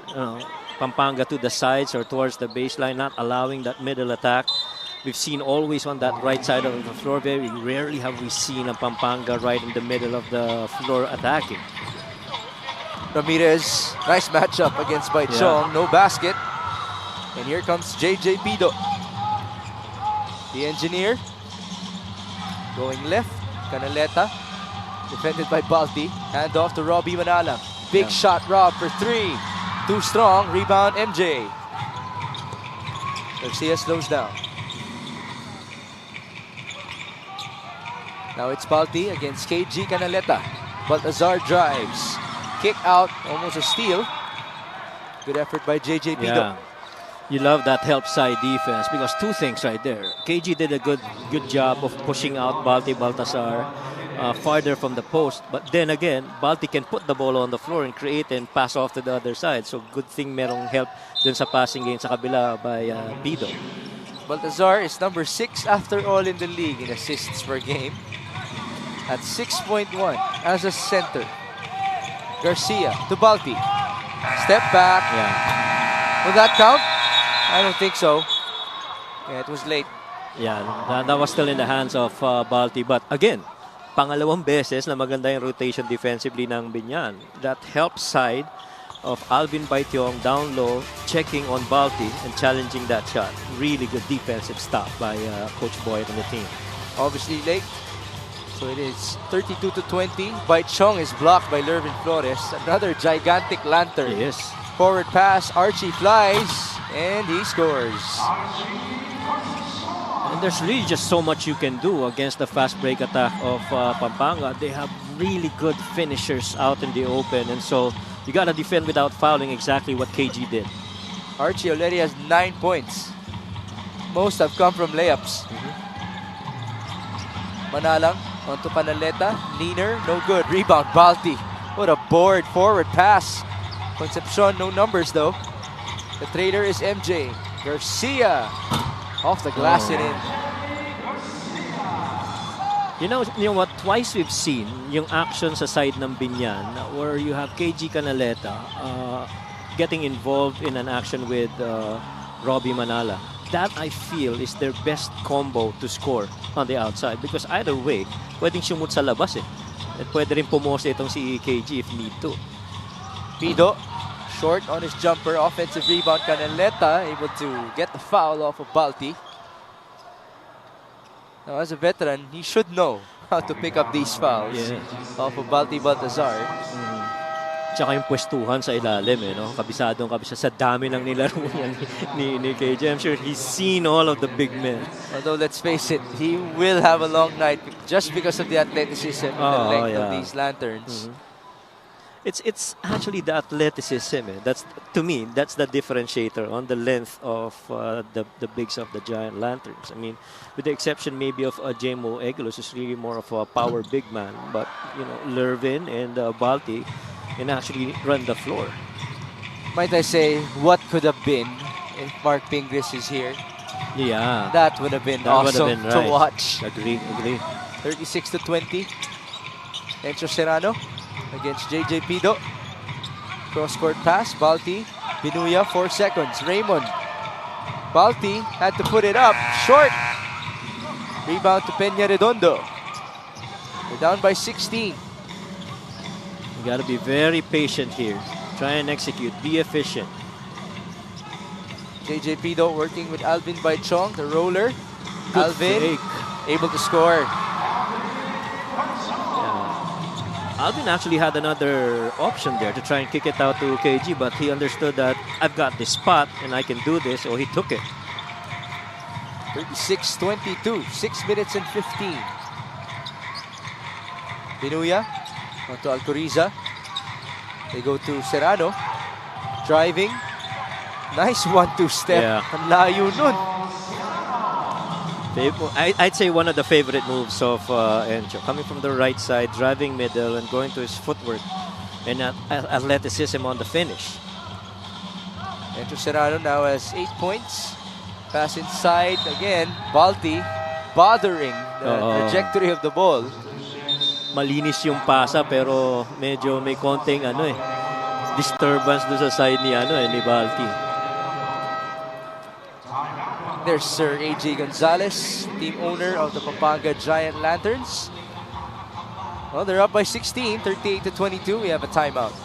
Pampanga to the sides or towards the baseline, not allowing that middle attack. We've seen always on that right side of the floor. Very rarely have we seen a Pampanga right in the middle of the floor attacking. Ramirez, nice matchup against Bai Chong. No basket. And here comes JJ Pido. The engineer. Going left. Canaleta. Defended by Balti. Hand off to Robbie Manalang. Big shot, Rob, for three. Too strong. Rebound, MJ. Garcia slows down. Now it's Balti against KG Canaleta. Baltazar drives. Kick out, almost a steal. Good effort by JJ Pido. Yeah. You love that help side defense because two things right there. KG did a good job of pushing out Baltazar farther from the post. But then again, Balti can put the ball on the floor and create and pass off to the other side. So good thing merong help dun sa passing game sa kabila by Pido. Baltazar is number 6 after all in the league in assists per game. At 6.1 as a center. Garcia to Balti. Step back. Yeah. Will that count? I don't think so. Yeah, it was late. Yeah, that was still in the hands of Balti. But again, pangalawang beses na maganda yung rotation defensively ng Biñan. That help side of Alvin Baitiong down low, checking on Balti and challenging that shot. Really good defensive stop by Coach Boyd and the team. Obviously late. So it is 32-20. Bai Chong is blocked by Lervin Flores. Another gigantic lantern. Yes. Forward pass. Archie flies. And he scores. And there's really just so much you can do against the fast break attack of Pampanga. They have really good finishers out in the open. And so you got to defend without fouling, exactly what KG did. Archie already has 9 points. Most have come from layups. Manalang onto Canaleta. Leaner, no good. Rebound, Balti. What a board forward pass. Concepcion, no numbers though. The trader is MJ. Garcia off the glass and in. You know what? Twice we've seen yung action sa side ng Biñan where you have KG Canaleta getting involved in an action with Robbie Manala. That, I feel, is their best combo to score on the outside because either way, pwedeng sumut sa labas eh. At pwede rin pumose itong si KG if need to. Pido, short on his jumper, offensive rebound. Canaleta able to get the foul off of Balti. Now, as a veteran, he should know how to pick up these fouls off of Balti Baltazar. Tsaka yung pwestuhan sa ilalim, no? Kabisadong kabisa sa dami ng nilaro ni KJ. I'm sure he's seen all of the big men. Although, let's face it, he will have a long night just because of the athleticism and the length of these lanterns. It's actually the athleticism. That's, to me, that's the differentiator on the length of the bigs of the giant lanterns. I mean, with the exception maybe of Jemo Egulos, who's really more of a power big man. But, you know, Lervin and Balti can actually run the floor. Might I say, what could have been if Mark Pingris is here? Yeah. That would have been awesome to watch. Agree. 36-20. Encho Serrano against JJ Pido. Cross-court pass. Balti. Binuya, 4 seconds. Raymond. Balti had to put it up. Short. Rebound to Peña Redondo. We're down by 16. You got to be very patient here. Try and execute. Be efficient. JJ Pido working with Alvin Baichong, the roller. Good Alvin fake. able to score. Alvin actually had another option there to try and kick it out to KG, but he understood that I've got this spot and I can do this, so he took it. 36-22, 6 minutes and 15. Binuya onto Alcoriza. They go to Serrano. Driving. Nice 1-2 step. Ang layo nun. I'd say one of the favorite moves of Encho. Coming from the right side, driving middle, and going to his footwork and athleticism on the finish. Encho Serrano now has 8 points. Pass inside again. Balti bothering the trajectory of the ball. malinis yung pasa pero medyo may konting disturbance doon sa side ni Balti. There's Sir AJ Gonzalez, team owner of the Pampanga Giant Lanterns. Well, they're up by 16, 38-22. We have a timeout.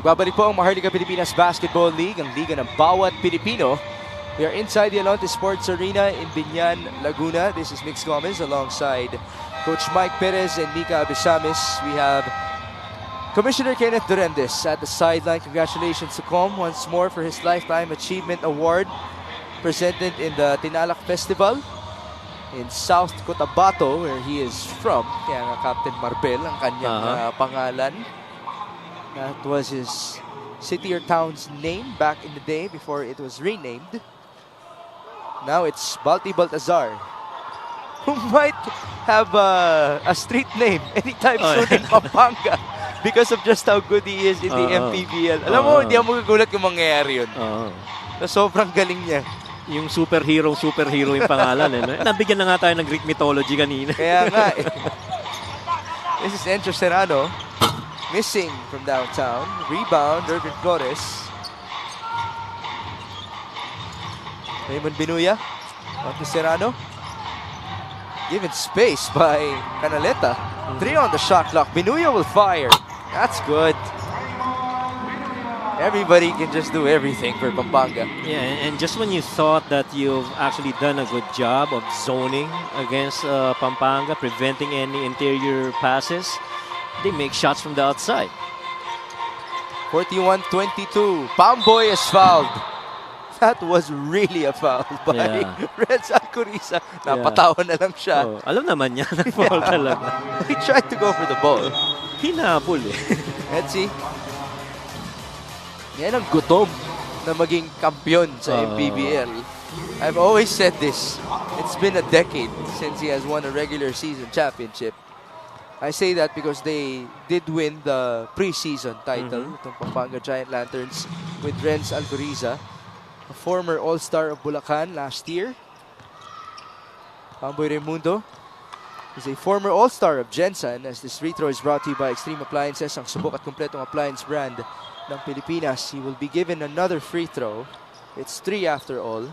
Nagbabalik po ang Maharlika Pilipinas Basketball League, ang liga ng bawat Pilipino. We are inside the Alonte Sports Arena in Biñan, Laguna. This is Mix Gomez alongside Coach Mike Perez and Mika Abisamis. We have Commissioner Kenneth Durendes at the sideline. Congratulations to Com once more for his Lifetime Achievement Award presented in the Tinalak Festival in South Cotabato, where he is from. Kaya nga Captain Marbel ang kanyang pangalan. That was his city or town's name back in the day before it was renamed. Now it's Balti Baltazar, who might have a street name anytime soon in Pampanga because of just how good he is in the MPBL. Alam mo, hindi ako magugulat kung mangyayari yun. Na sobrang galing niya. Yung superhero yung pangalan. Nabigyan na nga tayo ng Greek mythology kanina. Kaya nga eh. This is Encho Serrano. Missing from downtown. Rebound, Irvin Flores. Raymond Binuya. On to Serrano. Given space by Canaleta. 3 on the shot clock. Binuya will fire. That's good. Everybody can just do everything for Pampanga. Yeah, and just when you thought that you've actually done a good job of zoning against Pampanga, preventing any interior passes, they make shots from the outside. 41-22. Pamboy is fouled. That was really a foul by Red Alcoriza. Napatawa na lang siya. Alam naman niya na foul talaga. He tried to go for the ball. Hinabol eh. Let's see. Yan ang gutom na maging kampiyon sa MPBL. I've always said this. It's been a decade since he has won a regular season championship. I say that because they did win the preseason title, itong Pampanga Giant Lanterns, with Renz Alcoriza, a former All-Star of Bulacan last year. Pamboy Raimundo is a former All-Star of Gensan, as this free throw is brought to you by Extreme Appliances, ang subok at kumpletong appliance brand ng Pilipinas. He will be given another free throw. It's 3 after all.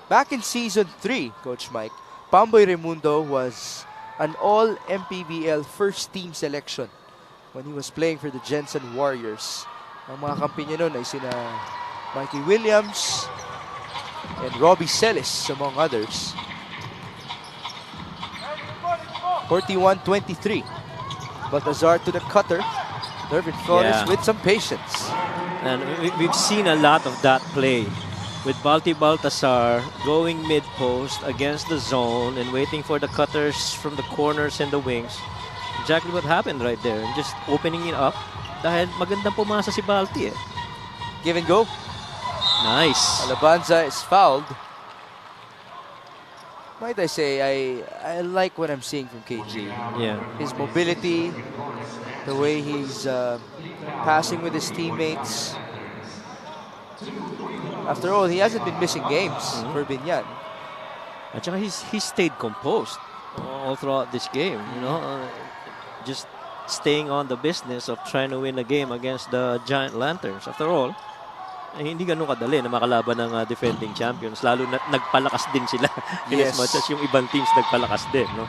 Back in Season 3, Coach Mike, Pamboy Raimundo was an all-MPBL first-team selection when he was playing for the Gensan Warriors. Ang mga kampi niya noon ay sina Mikey Williams and Robbie Celis, among others. 41-23. Baltazar to the cutter. Irvin Flores with some patience. And we've seen a lot of that play with Balti Baltasar going mid-post against the zone and waiting for the cutters from the corners and the wings. Exactly what happened right there. And just opening it up dahil magandang pumasa si Balti eh. Give and go. Nice. Alabanza is fouled. Might I say, I like what I'm seeing from KG. Yeah. His mobility, the way he's passing with his teammates. After all, he hasn't been missing games for Biñan. At saka he stayed composed all throughout this game, you know. Just staying on the business of trying to win a game against the Giant Lanterns. After all, hindi ganun kadali na makalaban ng defending champions. Lalo na nagpalakas din sila. In as much as yung ibang teams nagpalakas din, no?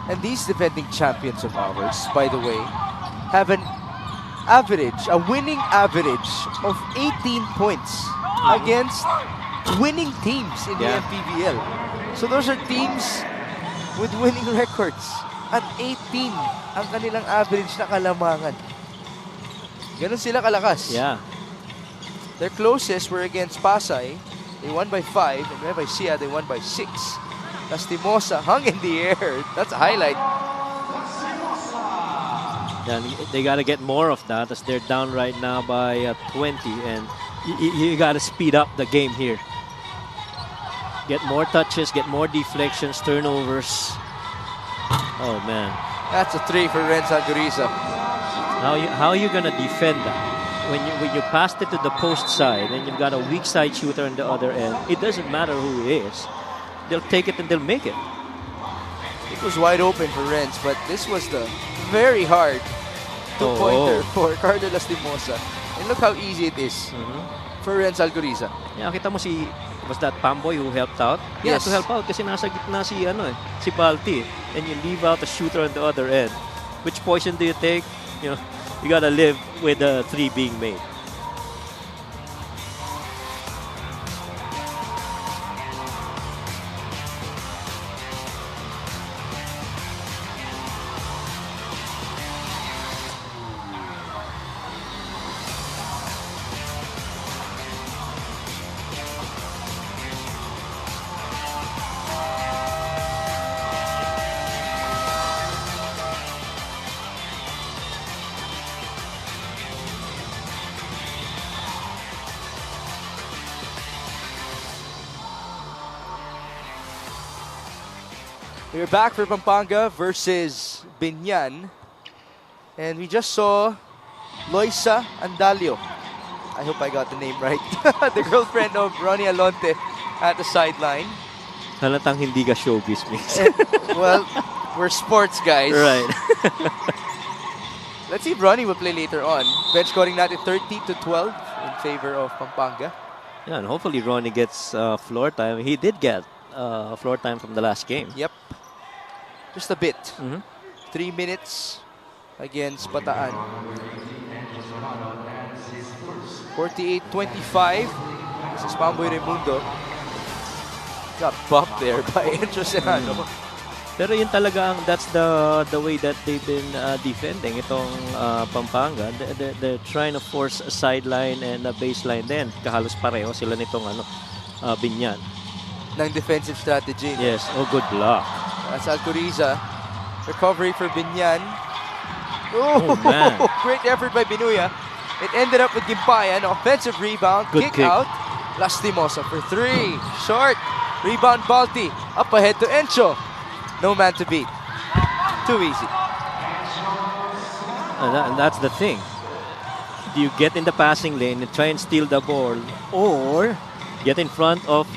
And these defending champions of ours, by the way, have an average, a winning average of 18 points against winning teams in the MPBL. So those are teams with winning records. At 18 ang kanilang average na kalamangan. Ganun sila kalakas. Yeah. Their closest were against Pasay. They won by 5. And Nueva Ecija, they won by 6. Lastimosa hung in the air. That's a highlight. Then they got to get more of that as they're down right now by 20. And you got to speed up the game here. Get more touches, get more deflections, turnovers. Oh, man. That's a 3 for Renz Algoriza. How are you going to defend that? When you passed it to the post side and you've got a weak side shooter on the other end, it doesn't matter who he is. They'll take it and they'll make it. It was wide open for Renz, but this was the very hard two-pointer for Carlo Lastimosa. And look how easy it is for Renz Algoriza. Yeah, kita mo was that Pamboy who helped out? Yeah, Yes. to help out kasi nasa gitna si Balti, and you leave out a shooter on the other end. Which poison do you take? You gotta live with the 3 being made. We're back for Pampanga versus Biñan. And we just saw Loisa Andalio. I hope I got the name right. The girlfriend of Ronnie Alonte at the sideline. Halatang hindi ka showbiz, mix. Well, we're sports guys. Right. Let's see if Ronnie will play later on. Bench scoring natin 30-12 in favor of Pampanga. Yeah, and hopefully Ronnie gets floor time. He did get floor time from the last game. Yep. Just a bit. 3 minutes against Bataan. 48-25. This is Pamboy Raimundo. Got bumped there by Encho Serrano. Pero yun talaga that's the way that they've been defending itong Pampanga. They're trying to force a sideline and a baseline din. Kahalos pareho sila nitong Biñan. Ng defensive strategy. Yes, good block. That's Alcoriza. Recovery for Biñan. Oh, man. Great effort by Binuya. It ended up with Gimpayan. Offensive rebound. Good kick. Out. Lastimosa for 3. Short. Rebound Balti. Up ahead to Encho. No man to beat. Too easy. And that's the thing. Do you get in the passing lane and try and steal the ball, or get in front of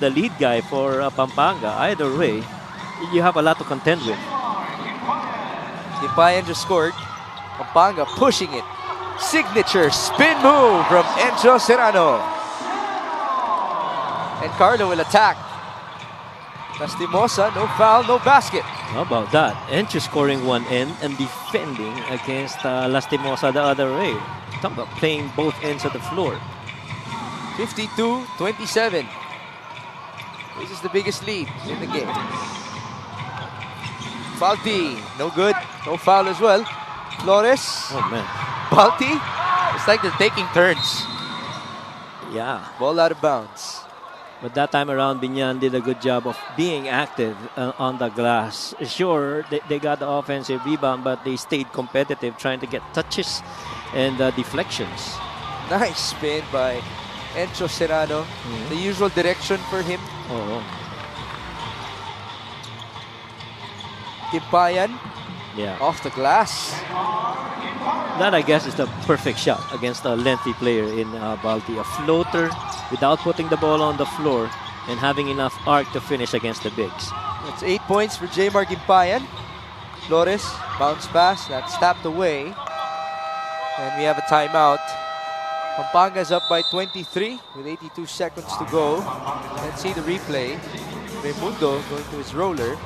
the lead guy for Pampanga? Either way, you have a lot to contend with. Gimpayan just scored. Pampanga pushing it. Signature spin move from Encho Serrano. And Carlo will attack. Lastimosa, no foul, no basket. How about that? Encho scoring one end and defending against Lastimosa the other way. Talk about playing both ends of the floor. 52-27. This is the biggest lead in the game. Balti, no good. No foul as well. Flores. Oh, man. Balti. It's like they're taking turns. Yeah. Ball out of bounds. But that time around, Biñan did a good job of being active on the glass. Sure, they got the offensive rebound, but they stayed competitive, trying to get touches and deflections. Nice spin by Encho Serrano. The usual direction for him. Oh. Gimpayan. Yeah. Off the glass. That, I guess, is the perfect shot against a lengthy player in Balti. A floater without putting the ball on the floor and having enough arc to finish against the bigs. That's 8 points for Jmar Gimpayan. Flores, bounce pass, that's tapped away. And we have a timeout. Pampanga's up by 23 with 82 seconds to go. Let's see the replay. Raimundo going to his roller.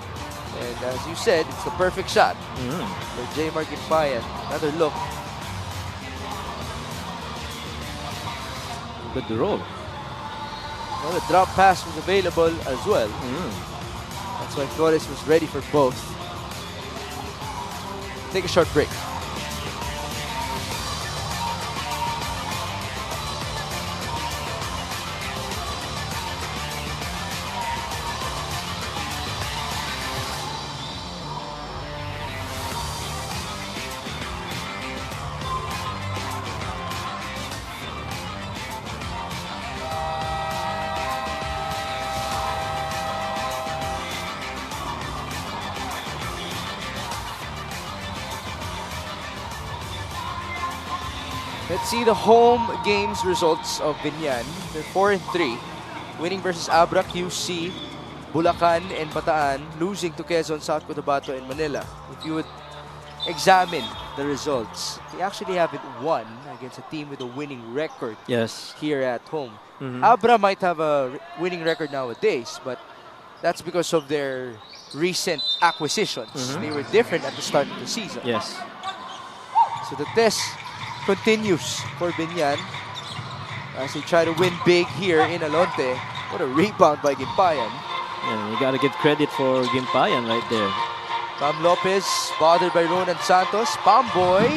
And as you said, it's the perfect shot for Jmar Gimpayan. Another look. Good roll. Well, the drop pass was available as well. That's why Flores was ready for both. Take a short break. Let's see the home games results of Biñan. They're 4-3. Winning versus Abra, QC, Bulacan, and Bataan. Losing to Quezon, South Cotabato, and Manila. If you would examine the results, they actually haven't won against a team with a winning record Yes. here at home. Mhm. Abra might have a winning record nowadays, but that's because of their recent acquisitions. They were different at the start of the season. Yes. So the test continues for Biñan as they try to win big here in Alonte. What a rebound by Gimpayan. Yeah, you got to give credit for Gimpayan right there. Pam Lopez bothered by Ronan Santos. Pamboy.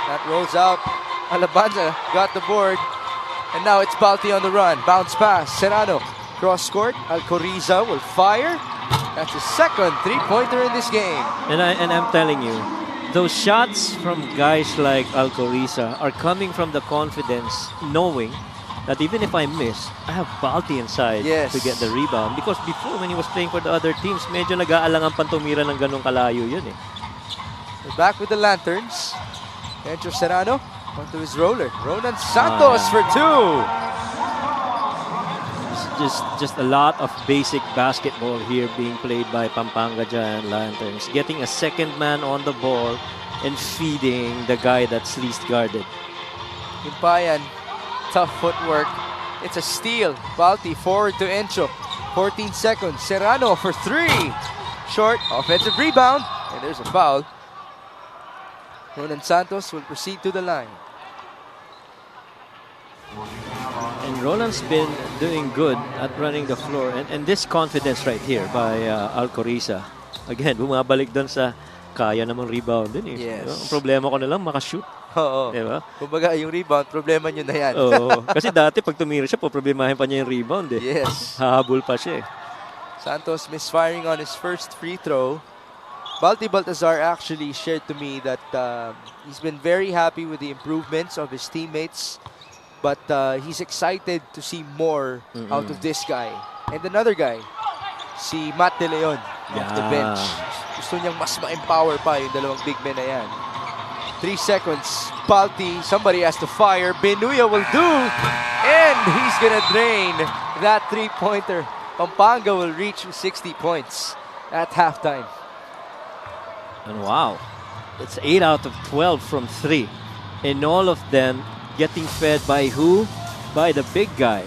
That rolls out. Alabanza got the board. And now it's Balti on the run. Bounce pass. Serrano. Cross court. Alcoriza will fire. That's his second three-pointer in this game. And I'm telling you, those shots from guys like Alcoriza are coming from the confidence, knowing that even if I miss, I have Balti inside Yes. to get the rebound. Because before, when he was playing for the other teams, medyo nag-aalangan pantumira ng ganong kalayo yun eh. We're back with the Lanterns. Encho Serrano onto his roller. Ronan Santos for two. Just a lot of basic basketball here being played by Pampanga Giant Lanterns. Getting a second man on the ball and feeding the guy that's least guarded. Gimpayan, tough footwork. It's a steal. Balti forward to Encho. 14 seconds. Serrano for three. Short offensive rebound. And there's a foul. Ronan Santos will proceed to the line. And Roland's been doing good at running the floor. And this confidence right here by Alcoriza. Again, bumabalik doon sa kaya namang rebound din eh. Yes. Ang problema ko na lang makashoot. Oo. Diba? Kumbaga, yung rebound, problema nyo na yan. Oo. Kasi dati pag tumira siya, problemahin pa niya yung rebound eh. Yes. Hahabol pa siya eh. Santos misfiring on his first free throw. Balti Baltazar actually shared to me that he's been very happy with the improvements of his teammates, but he's excited to see more out of this guy. And another guy, si Matt De Leon off the bench. Gusto niyang mas ma-empower pa yung dalawang big men na yan. 3 seconds. Balti, somebody has to fire. Benuya will do. And he's gonna drain that three-pointer. Pampanga will reach 60 points at halftime. And wow, it's 8 out of 12 from 3. And all of them getting fed by who? By the big guy.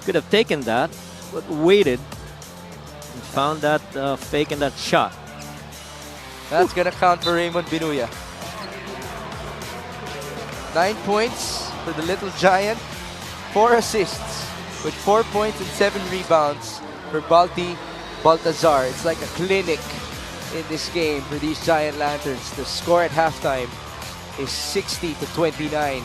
Could have taken that, but waited and found that fake and that shot. That's gonna count for Raymond Benuya. 9 points for the little giant. 4 assists with 4 points and 7 rebounds for Balti Baltazar. It's like a clinic in this game for these Giant Lanterns. The score at halftime is 60-29.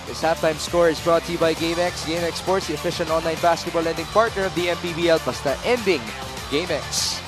This halftime score is brought to you by GameX. GameX Sports, the official online basketball lending partner of the MPBL. Basta ending GameX.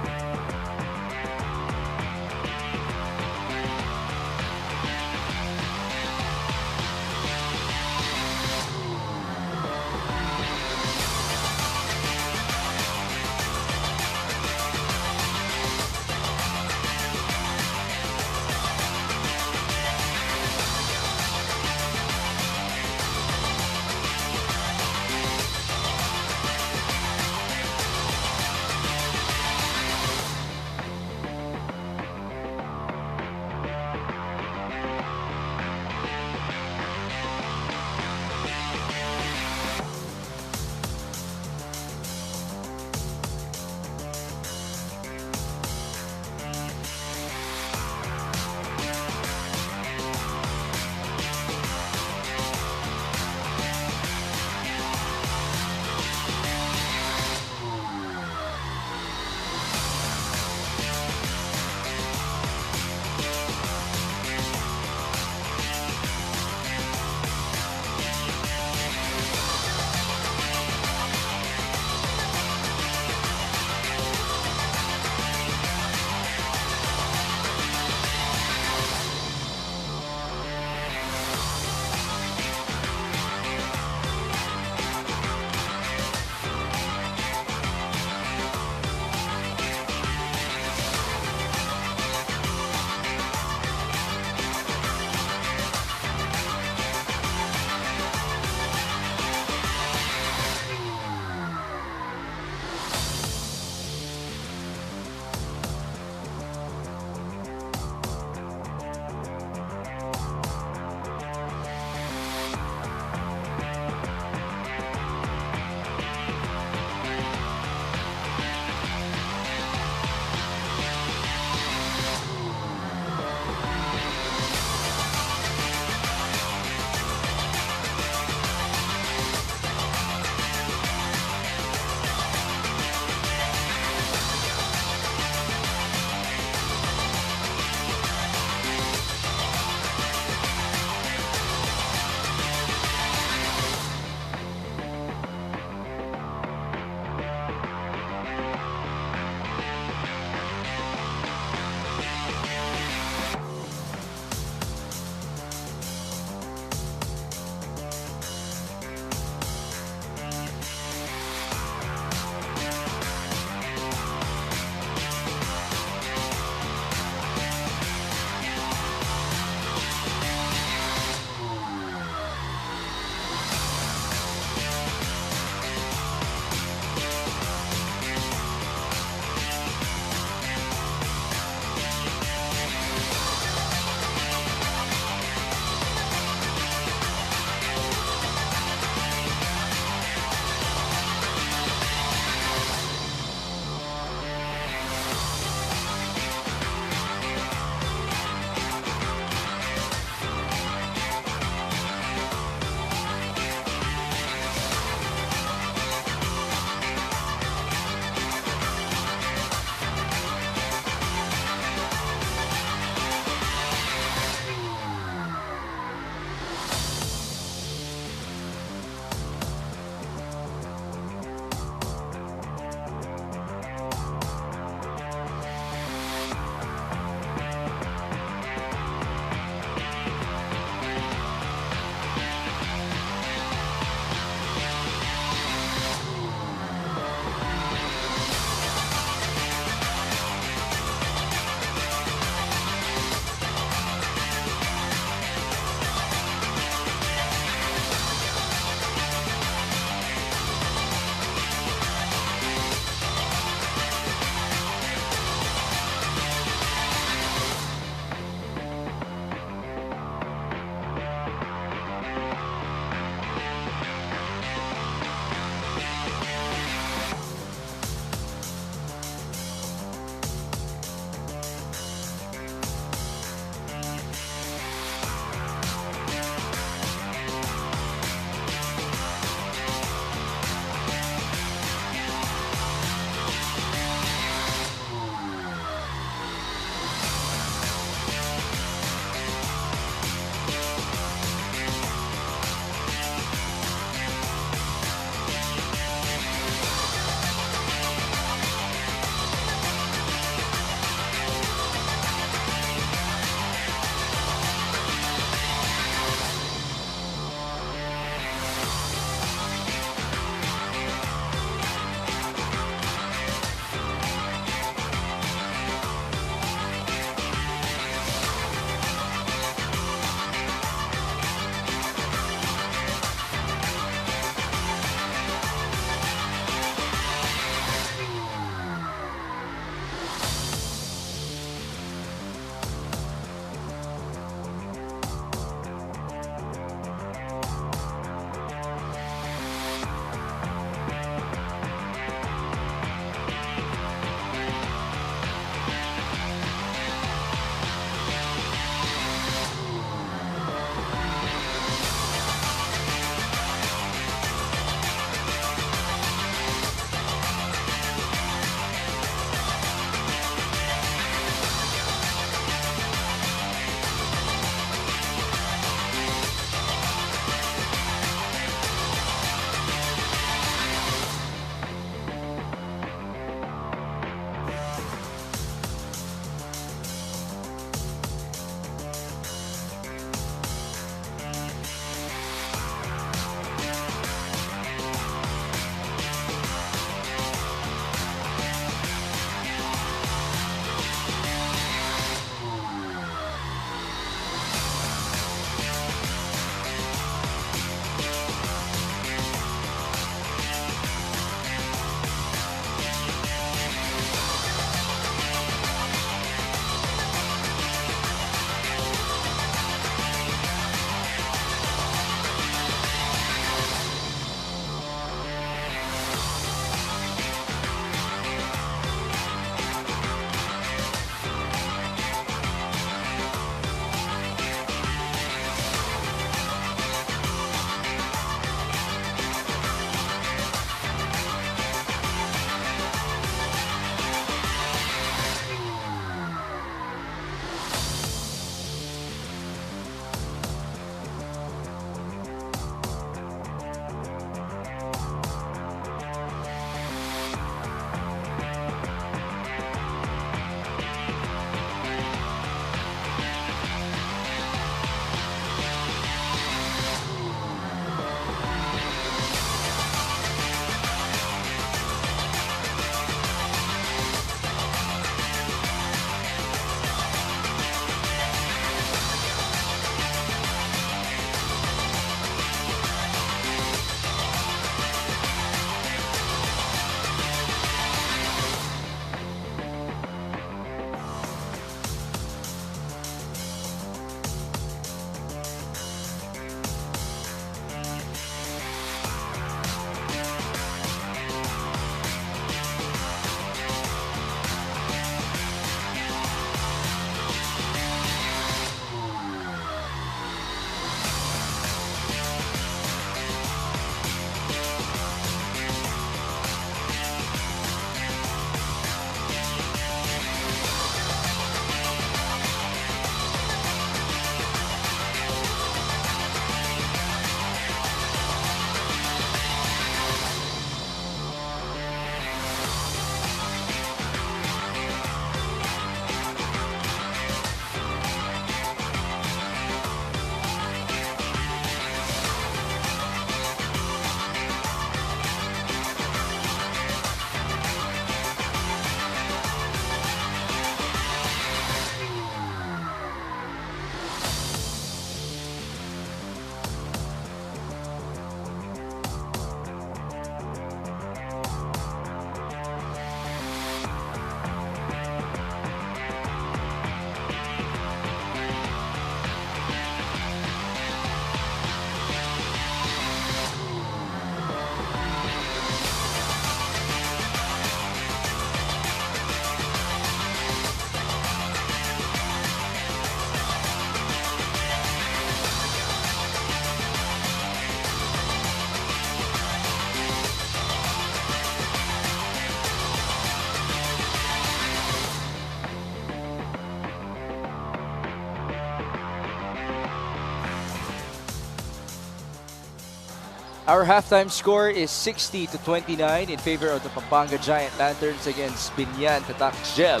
Our halftime score is 60-29 in favor of the Pampanga Giant Lanterns against Biñan Tatak Gel.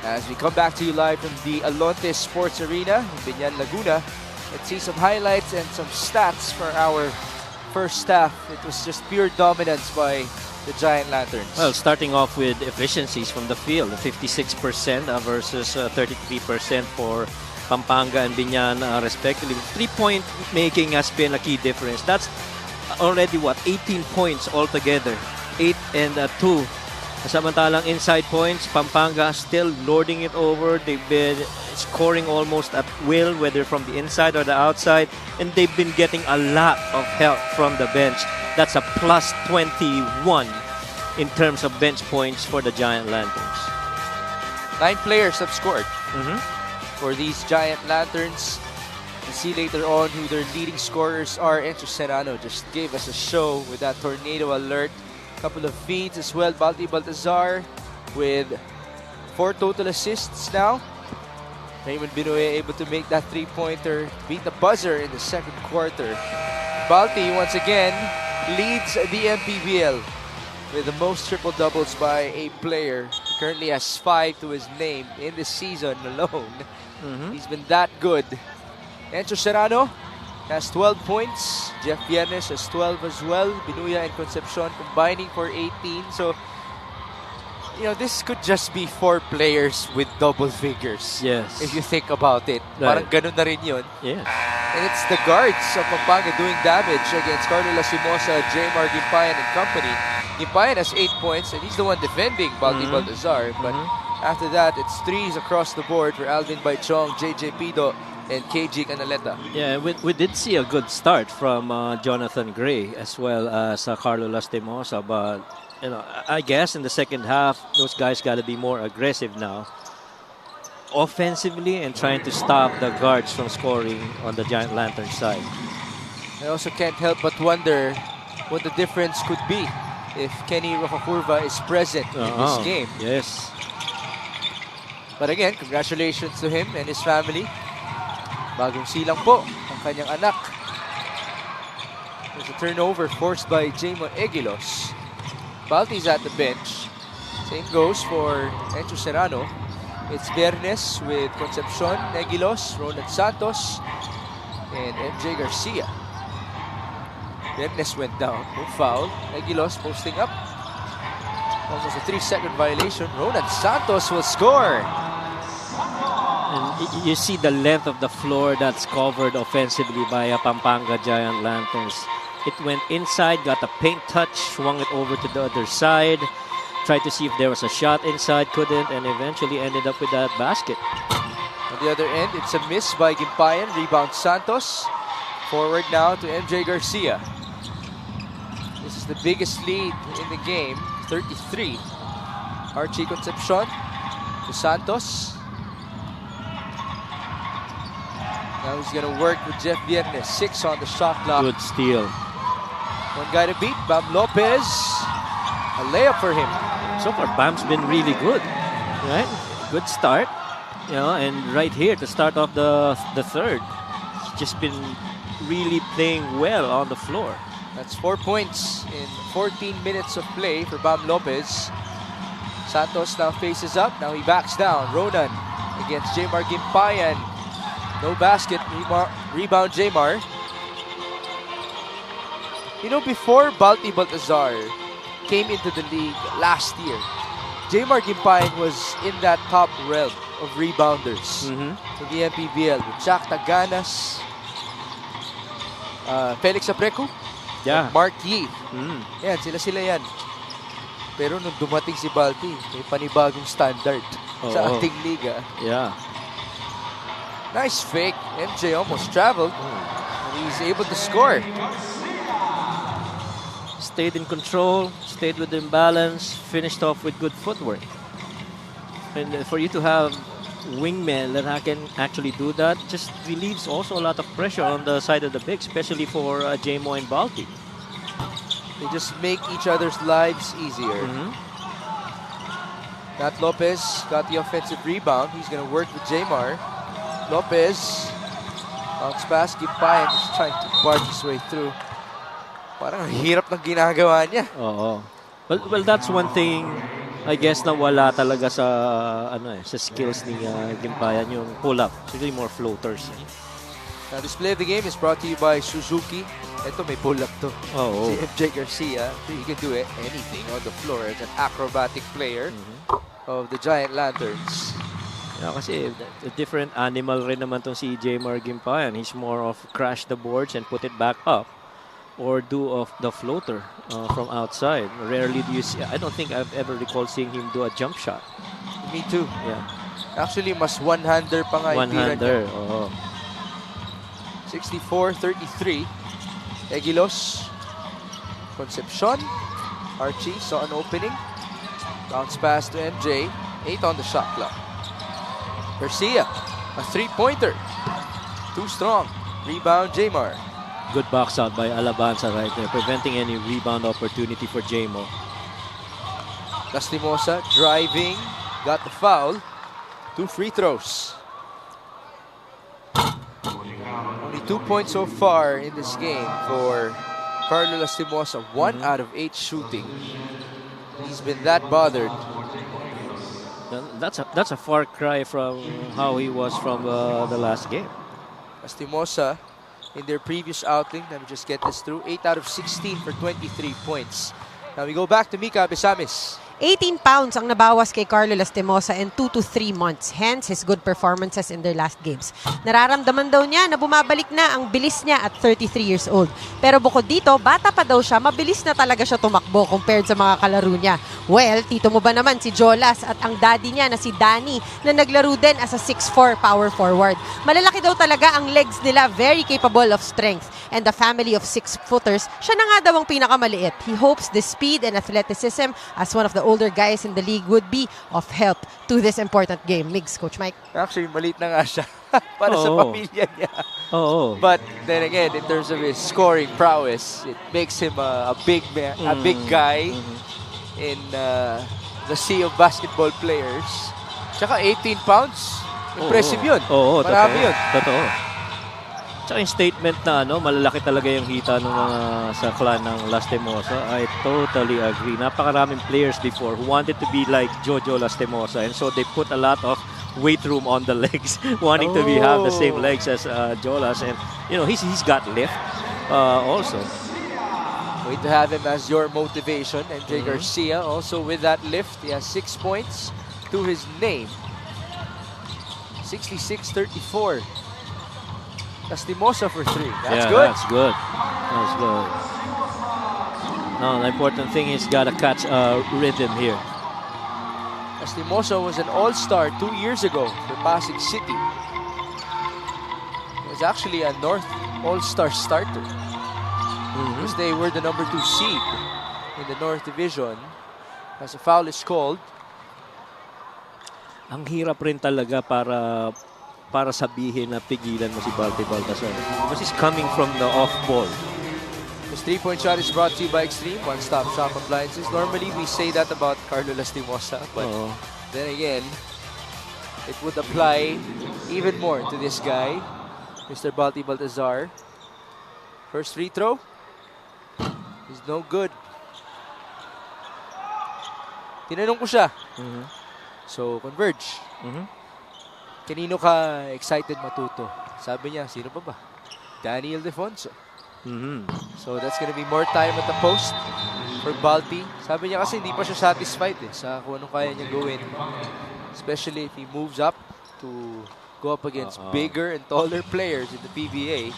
As we come back to you live from the Alonte Sports Arena in Biñan, Laguna, let's see some highlights and some stats for our first half. It was just pure dominance by the Giant Lanterns. Well, starting off with efficiencies from the field, 56% versus 33% for Pampanga and Biñan respectively. 3-point making has been a key difference. That's already 18 points altogether. 8 and 2. Samantalang inside points, Pampanga still lording it over. They've been scoring almost at will, whether from the inside or the outside, and they've been getting a lot of help from the bench. That's a plus 21 in terms of bench points for the Giant Lanterns. 9 players have scored for these Giant Lanterns. We'll see later on who their leading scorers are. Enzo Serrano just gave us a show with that tornado alert. Couple of feeds as well. Balti Baltazar with 4 total assists now. Raymond Binoy able to make that 3-pointer, beat the buzzer in the second quarter. Balti once again leads the MPBL with the most triple doubles by a player. He currently has 5 to his name in this season alone. He's been that good. Enzo Serrano has 12 points. Jeff Viernes has 12 as well. Binuya and Concepcion combining for 18. So, you know, this could just be 4 players with double figures. Yes. If you think about it. Right. Parang ganun na rin yun. Yes. And it's the guards of Pampanga doing damage against Carlo Lastimosa, Jmar Gimpayan and company. Gimpayan has 8 points and he's the one defending Balti Baltazar. But after that, it's 3s across the board for Alvin Baichong, JJ Pido, and KG Canaleta. Yeah, we did see a good start from Jonathan Gray as well as Carlo Lastimosa, but you know, I guess in the second half those guys got to be more aggressive now offensively and trying to stop the guards from scoring on the Giant Lantern side. I also can't help but wonder what the difference could be if Kenny Rocakurva is present in this game. Yes. But again, congratulations to him and his family. Bagong silang po ang kanyang anak. There's a turnover forced by Jamo Egilos. Balti's at the bench. Same goes for Enzo Serrano. It's Viernes with Concepcion, Egilos, Ronald Santos, and MJ Garcia. Viernes went down. No foul. Egilos posting up. Almost a 3-second violation. Ronald Santos will score. And you see the length of the floor that's covered offensively by Pampanga Giant Lanterns. It went inside, got a paint touch, swung it over to the other side, tried to see if there was a shot inside, couldn't, and eventually ended up with that basket. On the other end, it's a miss by Gimpayan. Rebound Santos. Forward now to MJ Garcia. This is the biggest lead in the game, 33. Archie Concepcion to Santos. Now he's going to work with Jeff Viernes. 6 on the shot clock. Good steal. One guy to beat, Bam Lopez. A layup for him. So far, Bam's been really good, right? Good start, you know, and right here to start off the third, he's just been really playing well on the floor. That's 4 points in 14 minutes of play for Bam Lopez. Santos now faces up. Now he backs down. Ronan against Jmar Gimpayan. No basket. Rebound Jmar. You know, before Balti Baltazar came into the league last year, Jmar Gimpayan was in that top realm of rebounders in the MPBL with Jack Taganas, Felix Apreco, Yeah. Mark Yee. Yan, sila yan. Pero nung dumating si Balti, may panibagong standard sa ating liga. Yeah. Nice fake. MJ almost traveled. And he's able to score. Stayed in control, stayed with the imbalance, finished off with good footwork. And for you to have wingmen that can actually do that just relieves also a lot of pressure on the side of the big, especially for Jamo and Balti. They just make each other's lives easier. Nat Lopez got the offensive rebound. He's going to work with Jmar. Lopez bounce pass. Gimpayan is trying to barge his way through. Parang ang hirap ng ginagawa niya. Oo. Well, that's one thing I guess na wala talaga sa sa skills ni Gimpayan, yung pull-up. It's really more floaters. Now, display of the game is brought to you by Suzuki. Ito, may pull-up to. Oo. Si MJ Garcia, he can do anything on the floor as an acrobatic player of the Giant Lanterns. Yeah, kasi a different animal rin naman tong si Jmar Gimpayan. He's more of crash the boards and put it back up, or do of the floater from outside. Rarely do you see, I don't think I've ever recalled seeing him do a jump shot. Me too. Yeah. Actually, mas one-hander pa nga yung tira niya. One-hander, oo. 64-33. Egilos. Concepcion. Archie saw an opening. Bounce pass to MJ. 8 on the shot clock. Garcia, a three-pointer. Too strong. Rebound, Jmar. Good box out by Alabanza right there, preventing any rebound opportunity for Jmo. Lastimosa driving. Got the foul. 2 free throws. Only 2 points so far in this game for Carlo Lastimosa. 1 out of 8 shooting. He's been that bothered. That's a far cry from how he was from the last game. Lastimosa, in their previous outing, let me just get this through, 8 out of 16 for 23 points. Now we go back to Mika Besamis. 18 pounds ang nabawas kay Carlo Lastimosa in 2 to 3 months. Hence, his good performances in their last games. Nararamdaman daw niya na bumabalik na ang bilis niya at 33 years old. Pero bukod dito, bata pa daw siya, mabilis na talaga siya tumakbo compared sa mga kalaro niya. Well, tito mo ba naman si Jolas at ang daddy niya na si Danny na naglaro din as a 6'4 power forward. Malalaki daw talaga ang legs nila, very capable of strength. And the family of 6-footers, siya na nga daw ang pinakamaliit. He hopes the speed and athleticism as one of the older guys in the league would be of help to this important game. Migs, Coach Mike. Actually, maliit na nga siya para sa pamilya niya. Oo. But then again, in terms of his scoring prowess, it makes him a big man, a big guy in the sea of basketball players. Tsaka 18 pounds. Impressive yun. Oo, marami yun. Totoo. Tsaka yung statement na malalaki talaga yung hita ng mga sa clan ng Lastimosa. I totally agree. Napakaraming players before who wanted to be like Jojo Lastimosa, and so they put a lot of weight room on the legs, wanting to have the same legs as Jolas, and he's got lift also. Way to have him as your motivation. And Jay Garcia also with that lift. He has 6 points to his name. 66-34. Lastimosa for 3. That's good. That's good. That's good. No, the important thing is got to catch a rhythm here. Lastimosa was an all-star 2 years ago for Pasig City. He was actually a North all-star starter. Because they were the number 2 seed in the North Division. As a foul is called. Ang hirap rin talaga para sabihin na pigilan mo si Balti Baltasar. Because he's coming from the off-ball. This 3-point shot is brought to you by Extreme One-Stop Shop Appliances. Normally, we say that about Carlo Lastimosa, but then again, it would apply even more to this guy, Mr. Balti Baltazar. First free throw is no good. Tinanong ko siya. So, converge. Kanino ka excited matuto? Sabi niya, sino pa ba? Danny Ildefonso. So that's gonna be more time at the post for Balti. Sabi niya kasi hindi pa siya satisfied sa kung anong kaya niya gawin. Especially if he moves up to go up against bigger and taller players in the PBA.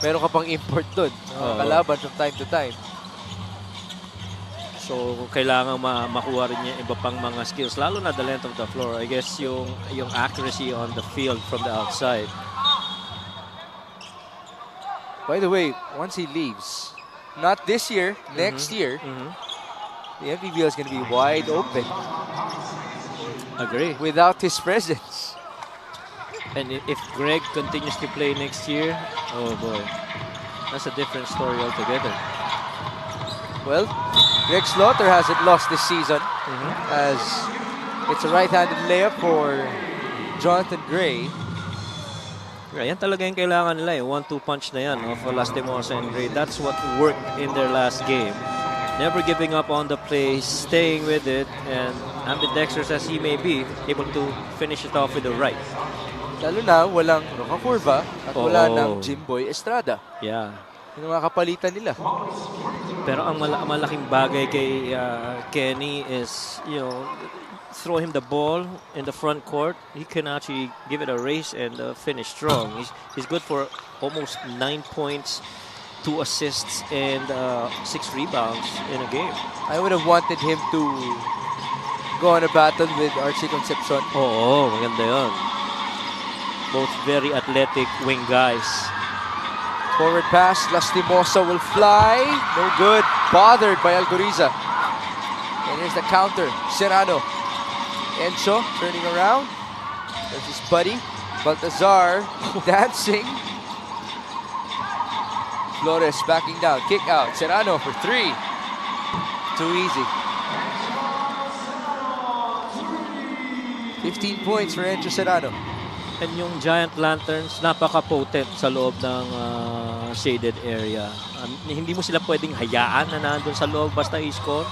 Meron ka pang import dun. Kalaban from time to time. So, kailangan makuha rin niya iba pang mga skills, lalo na the length of the floor. I guess yung accuracy on the field from the outside. By the way, once he leaves, not this year, next year, the MPBL is going to be wide open. Agree. Without his presence. And if Greg continues to play next year, oh boy, that's a different story altogether. Well, Greg Slaughter hasn't lost this season as it's a right-handed layup for Jonathan Gray. Yan talaga yung kailangan nila. 1-2 punch na yan of Lastimosa and Gray. That's what worked in their last game. Never giving up on the play, staying with it, and ambidextrous as he may be, able to finish it off with the right. Lalo na walang Roca Curva at wala Oo. ng Jimboy Estrada. Yeah. Yung mga kapalitan nila. Pero ang malaking bagay kay Kenny is, throw him the ball in the front court. He can actually give it a race and finish strong. He's good for almost 9 points, 2 assists, and 6 rebounds in a game. I would have wanted him to go on a battle with Archie Concepcion. Oo, maganda yun. Both very athletic wing guys. Forward pass, Lastimosa will fly. No good. Bothered by Alcoriza. And here's the counter. Serrano. Encho turning around. There's his buddy. Baltazar dancing. Flores backing down. Kick out. Serrano for 3. Too easy. 15 points for Encho Serrano. And yung Giant Lanterns, napaka-potent sa loob ng shaded area. Hindi mo sila pwedeng hayaan na nandun sa loob basta i-score.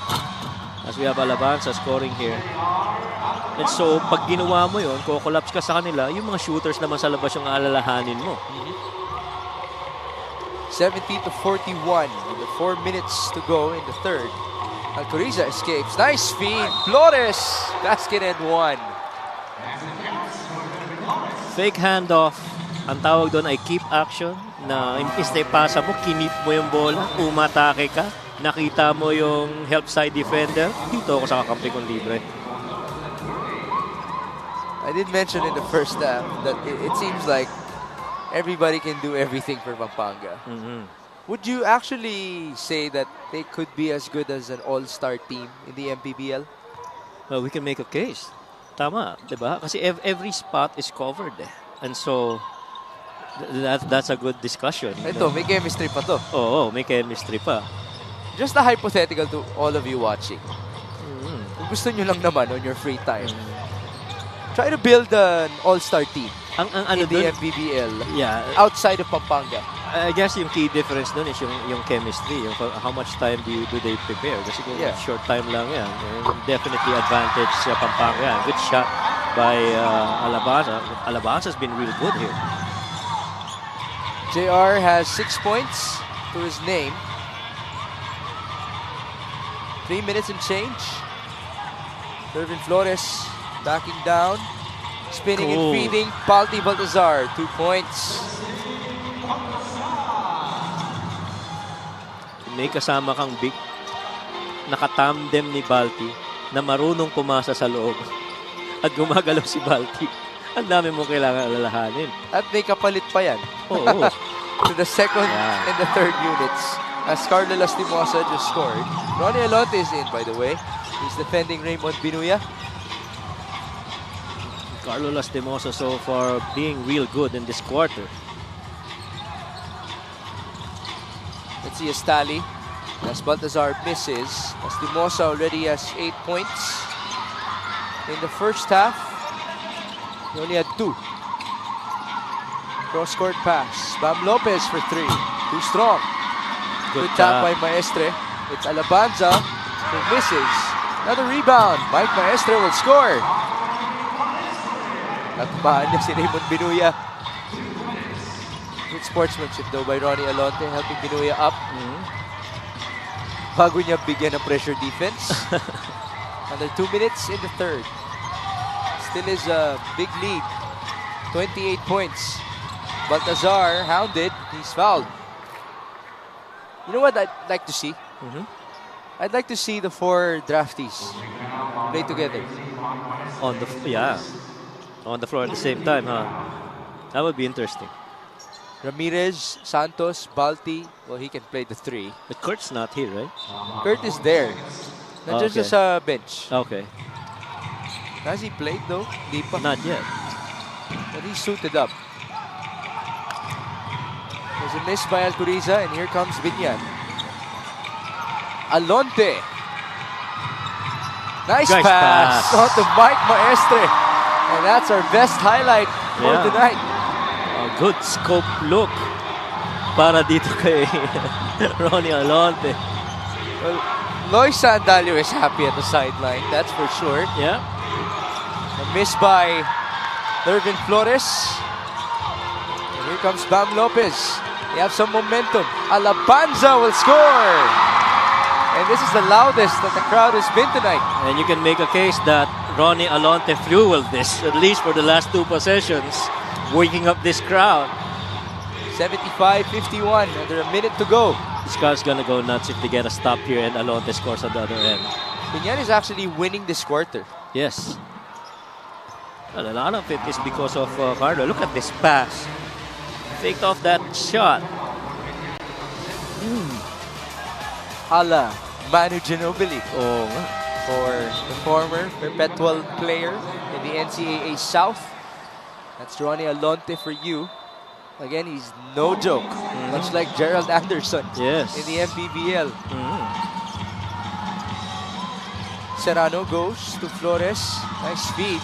As we have Alabanza scoring here. And so, pag ginawa mo yun, collapse ka sa kanila, yung mga shooters naman sa labas yung alalahanin mo. 70-41 with 4 minutes to go in the third. Alcoriza escapes. Nice feed. Flores. Basket and 1. Fake handoff. Ang tawag doon ay keep action. Na imbis na ipasa mo, kinip mo yung bola, umatake ka, nakita mo yung help side defender, dito ako sa kakampi kong libre. I did mention in the first half that it seems like everybody can do everything for Pampanga. Would you actually say that they could be as good as an all-star team in the MPBL? Well, we can make a case. Tama, di ba? Kasi every spot is covered eh. And so, that's a good discussion. Ito, may chemistry pa to. Oo, may chemistry pa. Just a hypothetical to all of you watching. Kung gusto nyo lang naman on your free time, try to build an all-star team Ang in ano the dun, MPBL yeah, outside of Pampanga. I guess yung key difference dun is yung chemistry, yung how much time do they prepare. Kasi kung Yeah. short time lang yan, definitely advantage sa Pampanga yan. Good shot by Alabanza. Alabanza's been real good here. JR has 6 points to his name. 3 minutes and change. Irvin Flores backing down. Spinning and Cool. feeding. Palti Baltazar, 2 points. May kasama kang big nakatandem ni Balti na marunong pumasa sa loob at gumagalaw si Balti. Ang dami mo kailangan alalahanin. At may kapalit pa yan Oo. to the second Yeah. and the third units. As Carlo Lastimosa just scored. Ronnie Alonte is in, by the way. He's defending Raymond Binuya. Carlo Lastimosa so far being real good in this quarter. Let's see Estali. As Baltazar misses. Lastimosa already has 8 points. In the first half, he only had 2. Cross-court pass. Bam Lopez for 3. Too strong. Good tap by Maestre. It's Alabanza who misses. Another rebound. Mike Maestre will score. Natbahan niya si Raymond Binuya. Good sportsmanship though by Ronnie Alonte, helping Binuya up. Bago niya bigyan ng pressure defense. Another 2 minutes in the third. Still is a big lead. 28 points. Baltazar hounded. He's fouled. You know what I'd like to see? I'd like to see the 4 draftees play together. On the floor at the same time, huh? That would be interesting. Ramirez, Santos, Balti. Well, he can play the 3. But Kurt's not here, right? Kurt is there. Nandiyan siya Okay. sa bench. Okay. Has he played though? Di pa. Not yet. But he's suited up. There's a miss by Alcoriza, and here comes Biñan. Alonte. Nice Nice pass. pass. On to Mike Maestre. And that's our best highlight for Yeah. tonight. A good scope look para dito kay Ronnie Alonte. Well, Lois Sandalio is happy at the sideline, that's for sure. Yeah. A miss by Lervin Flores. And here comes Bam Lopez. They have some momentum. Alabanza will score. And this is the loudest that the crowd has been tonight. And you can make a case that Ronnie Alonte fueled this, at least for the last 2 possessions, waking up this crowd. 75-51, under a minute to go. This crowd's gonna go nuts if they get a stop here and Alonte scores on the other end. Biñan is actually winning this quarter. Yes. Well, a lot of it is because of Carlo. Look at this pass. Faked off that shot. Ala Manu Ginobili. Oh, nga. For the former perpetual player in the NCAA South. That's Ronnie Alonte for you. Again, he's no joke. Much like Gerald Anderson Yes. in the MPBL. Serrano goes to Flores. Nice feed.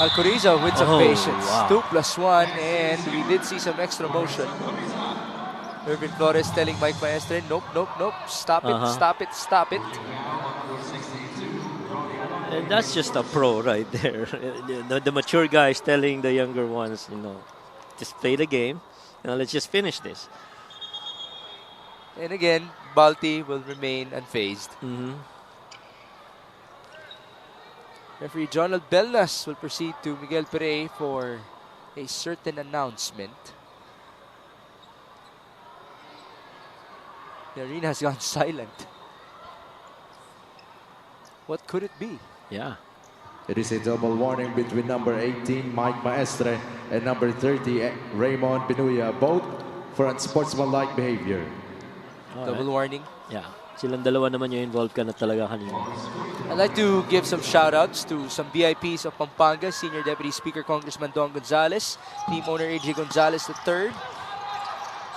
Alcoriza with some Oh, patience. wow. 2+1, and we did see some extra motion. Irvin Flores telling Mike Maestre, nope, nope, nope. Stop it, stop it, stop it. And that's just a pro right there. The mature guys telling the younger ones, just play the game. Let's just finish this. And again, Balti will remain unfazed. Referee Jonald Belnas will proceed to Miguel Perey for a certain announcement. The arena has gone silent. What could it be? Yeah. It is a double warning between number 18, Mike Maestre, and number 30, Raymond Pinuya, both for unsportsmanlike behavior. Double warning. Yeah. Silang dalawa naman yung involved ka na talaga kanina. I'd like to give some shout-outs to some VIPs of Pampanga, Senior Deputy Speaker Congressman Don Gonzales, Team Owner A.J. Gonzales III,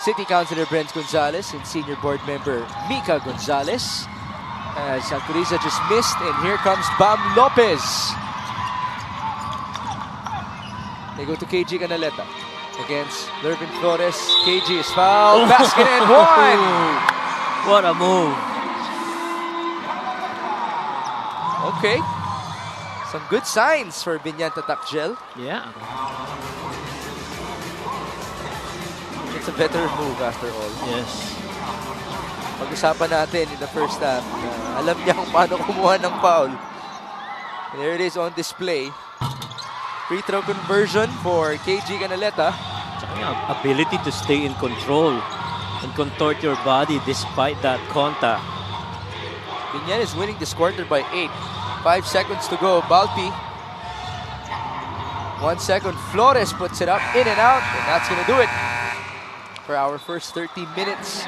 City Councilor Brent Gonzales, and Senior Board Member Mika Gonzales. As Alcoriza just missed, and here comes Bam Lopez. They go to KG Canaleta against Lervin Flores. KG is fouled, basket and one! What a move. Okay. Some good signs for Biñan Tatakgel. Yeah. It's a better move after all. Yes. Pag-usapan natin in the first half na alam niya kung paano kumuha ng foul. And there it is on display. Free throw conversion for KG Canaleta. Tsaka yung ability to stay in control and contort your body despite that contact. Biñan is winning this quarter by 8. 5 seconds to go. Balti. 1 second. Flores puts it up, in and out, and that's going to do it for our first 30 minutes.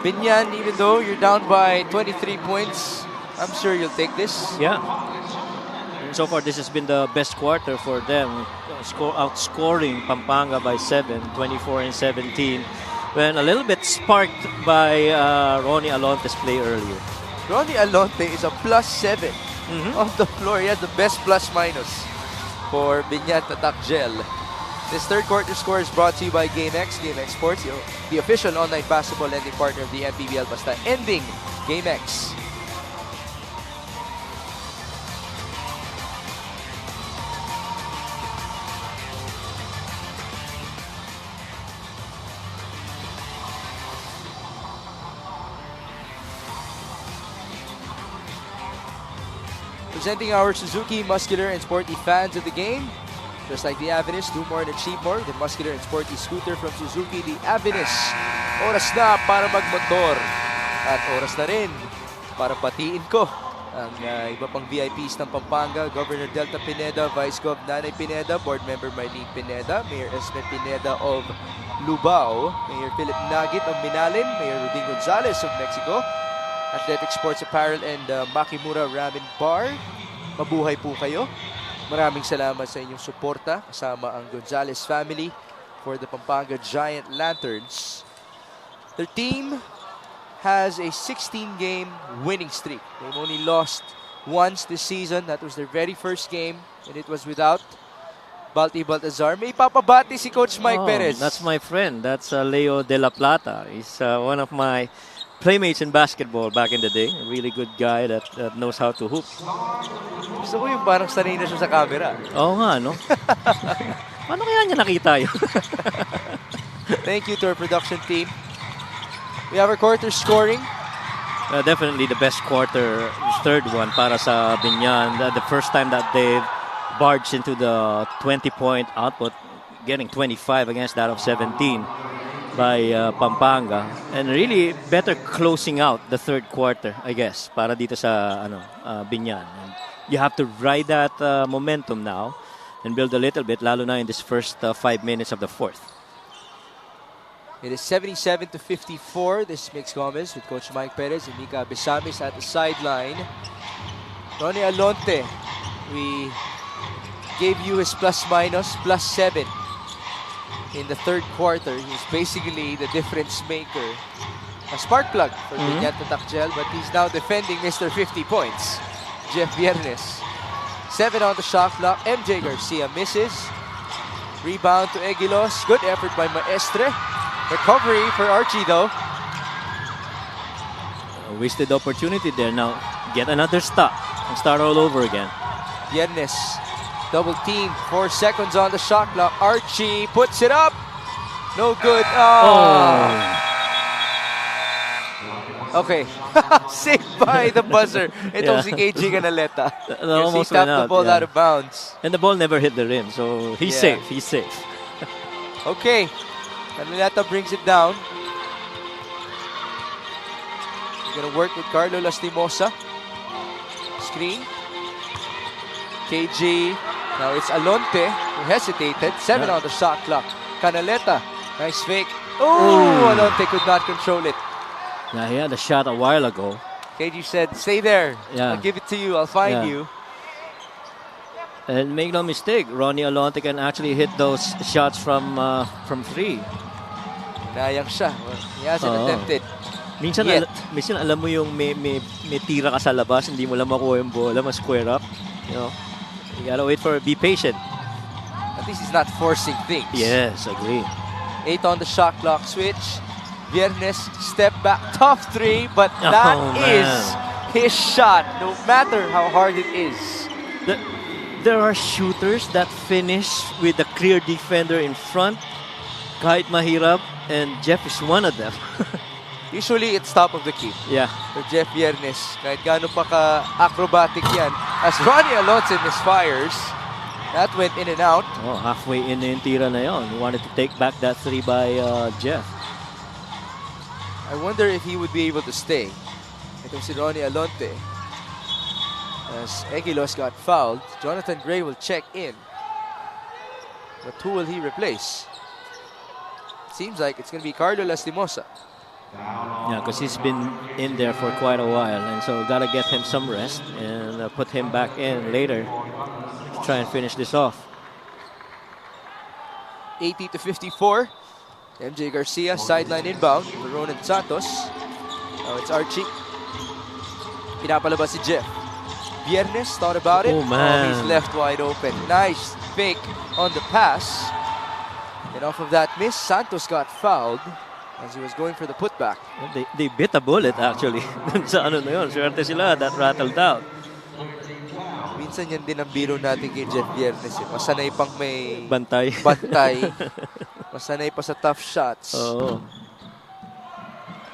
Biñan, even though you're down by 23 points, I'm sure you'll take this. Yeah. And so far, this has been the best quarter for them. Outscoring Pampanga by 7, 24 and 17. When a little bit sparked by Ronnie Alonte's play earlier. Ronnie Alonte is a +7 on the floor. He has the best plus-minus for Biñan Tatakgel. This third quarter score is brought to you by GameX. GameX Sports, the official online basketball lending partner of the MPBL. Basta ending GameX. Presenting our Suzuki muscular and sporty fans of the game. Just like the Avenus, do more and achieve more. The muscular and sporty scooter from Suzuki, the Avenus. Oras na para magmotor. At oras na rin para patiin ko ang iba pang VIPs ng Pampanga. Governor Delta Pineda, Vice Gov Nanay Pineda, Board Member Marlene Pineda, Mayor Esme Pineda of Lubao, Mayor Philip Nagit of Minalin, Mayor Rudin Gonzales of Mexico, Athletic Sports Apparel and Makimura Ramen Bar. Mabuhay po kayo. Maraming salamat sa inyong suporta kasama ang Gonzales family for the Pampanga Giant Lanterns. Their team has a 16-game winning streak. They've only lost once this season. That was their very first game, and it was without Balti Baltazar. May papabati si Coach Mike Oh, Perez. That's my friend. That's Leo De La Plata. He's one of my playmates in basketball back in the day. A really good guy that knows how to hoop. Gusto ko yung parang sanay na siya sa camera. Oo nga, no? Paano kaya niya nakita yun? Thank you to our production team. We have our quarter scoring. Definitely the best quarter, third one para sa Biñan. The first time that they've barged into the 20-point output, getting 25 against that of 17 by Pampanga. And really better closing out the third quarter, I guess, para dito sa Biñan. And you have to ride that momentum now and build a little bit, lalo na in this first 5 minutes of the fourth. It is 77-54. This is Mix Gomez with Coach Mike Perez and Mika Besamis at the sideline. Ronnie Alonte, we gave you his plus-minus, +7 in the third quarter. He's basically the difference maker. A spark plug for Biñan Takjel, but he's now defending Mr. 50 points. Jeff Viernes. 7 on the shot clock. MJ Garcia misses. Rebound to Egilos. Good effort by Maestre. Recovery for Archie though. A wasted opportunity there. Now get another stop and start all over again. Viernes. Double team. 4 seconds on the shot clock. Archie puts it up. No good. Okay. Saved by the buzzer. Itong si KG Canaleta. He Almost tapped went the ball yeah. out of bounds. And the ball never hit the rim, so he's Yeah. safe. He's safe. Okay. Canaleta brings it down. He's gonna work with Carlo Lastimosa. Screen. KG. Now it's Alonte who hesitated. 7 on the shot clock. Canaleta. Nice fake. Oh, Alonte could not control it. Now he had a shot a while ago. KG said, stay there. Yeah. I'll give it to you. I'll find Yeah. you. And make no mistake, Ronnie Alonte can actually hit those shots from 3. Nayang siya. Well, he hasn't Oo. attempted. Minsan, Yet. minsan alam mo yung may tira ka sa labas, hindi mo lang makuha yung bola, square up. You know, you gotta wait for be patient. At least he's not forcing things. Yes, agree. 8 on the shot clock switch. Viernes, step back. Tough 3, but that is his shot, no matter how hard it is. There are shooters that finish with a clear defender in front, kahit mahirap, and Jeff is one of them. Usually, it's top of the key Yeah. for Jeff Viernes. Kahit gaano pa ka-acrobatic yan. As Ronnie Alonso misfires, that went in and out. Oh, halfway in yung tira na yon. He wanted to take back that 3 by Jeff. I wonder if he would be able to stay. Itong si Ronnie Alonte. As Egilos got fouled, Jonathan Gray will check in. But who will he replace? Seems like it's going to be Carlo Lastimosa. Yeah, because he's been in there for quite a while, and so gotta get him some rest and put him back in later to try and finish this off. 80-54. MJ Garcia, sideline inbound for Ronan Santos. Now it's Archie. Pinapalabas si Jeff. Viernes thought about it. Oh, man. He's left wide open. Nice fake on the pass. And off of that miss, Santos got fouled as he was going for the putback. They bit a bullet actually. Dun sa ano na yun, swerte sila, that rattled out. Minsan yan din ang biro natin kay Jeff Viernes. Masanay pang may Bantay. bantay. Masanay pa sa tough shots. Oo.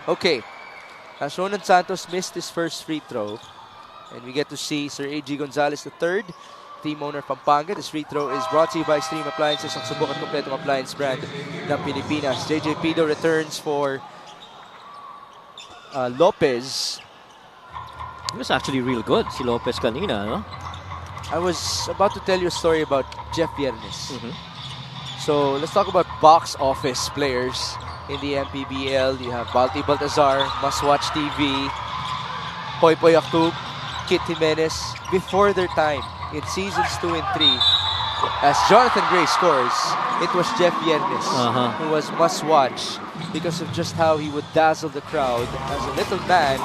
Okay. As Ronan Santos missed his first free throw, and we get to see Sir A.G. Gonzalez III, team owner Pampanga. This free throw is brought to you by Stream Appliances, ang subok at kompletong appliance brand ng Pilipinas. JJ Pido returns for Lopez. He was actually real good, si Lopez kanina, no? I was about to tell you a story about Jeff Viernes. So let's talk about box office players in the MPBL. You have Balti Baltazar, Must Watch TV, Poy Poy Aktub, Kit Jimenez, before their time in seasons 2 and 3. As Jonathan Gray scores, it was Jeff Viernes who was must watch because of just how he would dazzle the crowd as a little man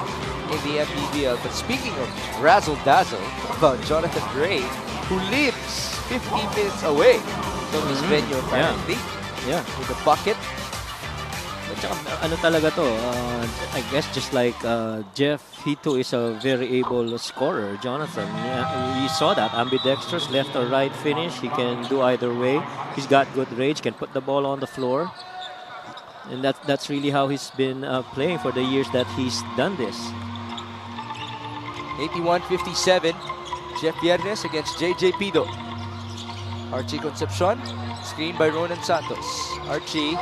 in the MPBL. But speaking of razzle-dazzle, about Jonathan Gray, who lives 15 minutes away from this venue apparently. Yeah. With a bucket. At saka, ano talaga to, I guess just like Jeff, he too is a very able scorer. Jonathan, you saw that, ambidextrous, left or right finish. He can do either way. He's got good range, can put the ball on the floor. And that's really how he's been playing for the years that he's done this. 81-57. Jeff Viernes against JJ Pido. Archie Concepcion, screen by Ronan Santos. Archie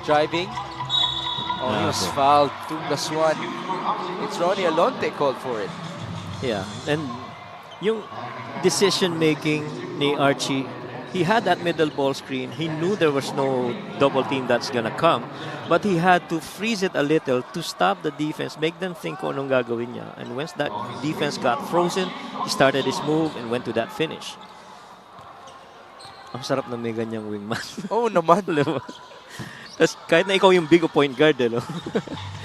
driving. Oh, he was fouled. 2+1. It's Ronnie Alonte called for it. Yeah, and yung decision-making ni Archie, he had that middle ball screen. He knew there was no double team that's gonna come, but he had to freeze it a little to stop the defense, make them think kung anong gagawin niya. And once that defense got frozen, he started his move and went to that finish. Ang sarap na may ganyang wingman. Oh, naman. Tapos kahit na ikaw yung big point guard, no?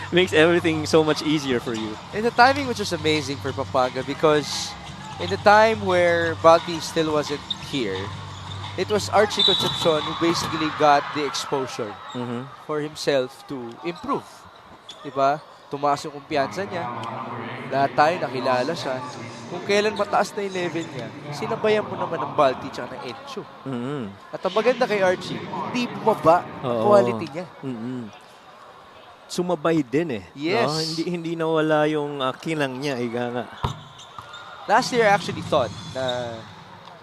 Makes everything so much easier for you. And the timing was just amazing for Pampanga because in the time where Balti still wasn't here, it was Archie Concepcion who basically got the exposure for himself to improve. Diba? Tumaas yung kumpiyansa niya. Lahat tayo nakilala siya. Kung kailan mataas na yung level niya, sinabayan mo naman ng Balti tsaka ng Encho. At ang maganda kay Archie, hindi bumaba ang quality niya. Sumabay din eh. Yes. No? Hindi nawala yung kinang niya. Nga. Last year I actually thought na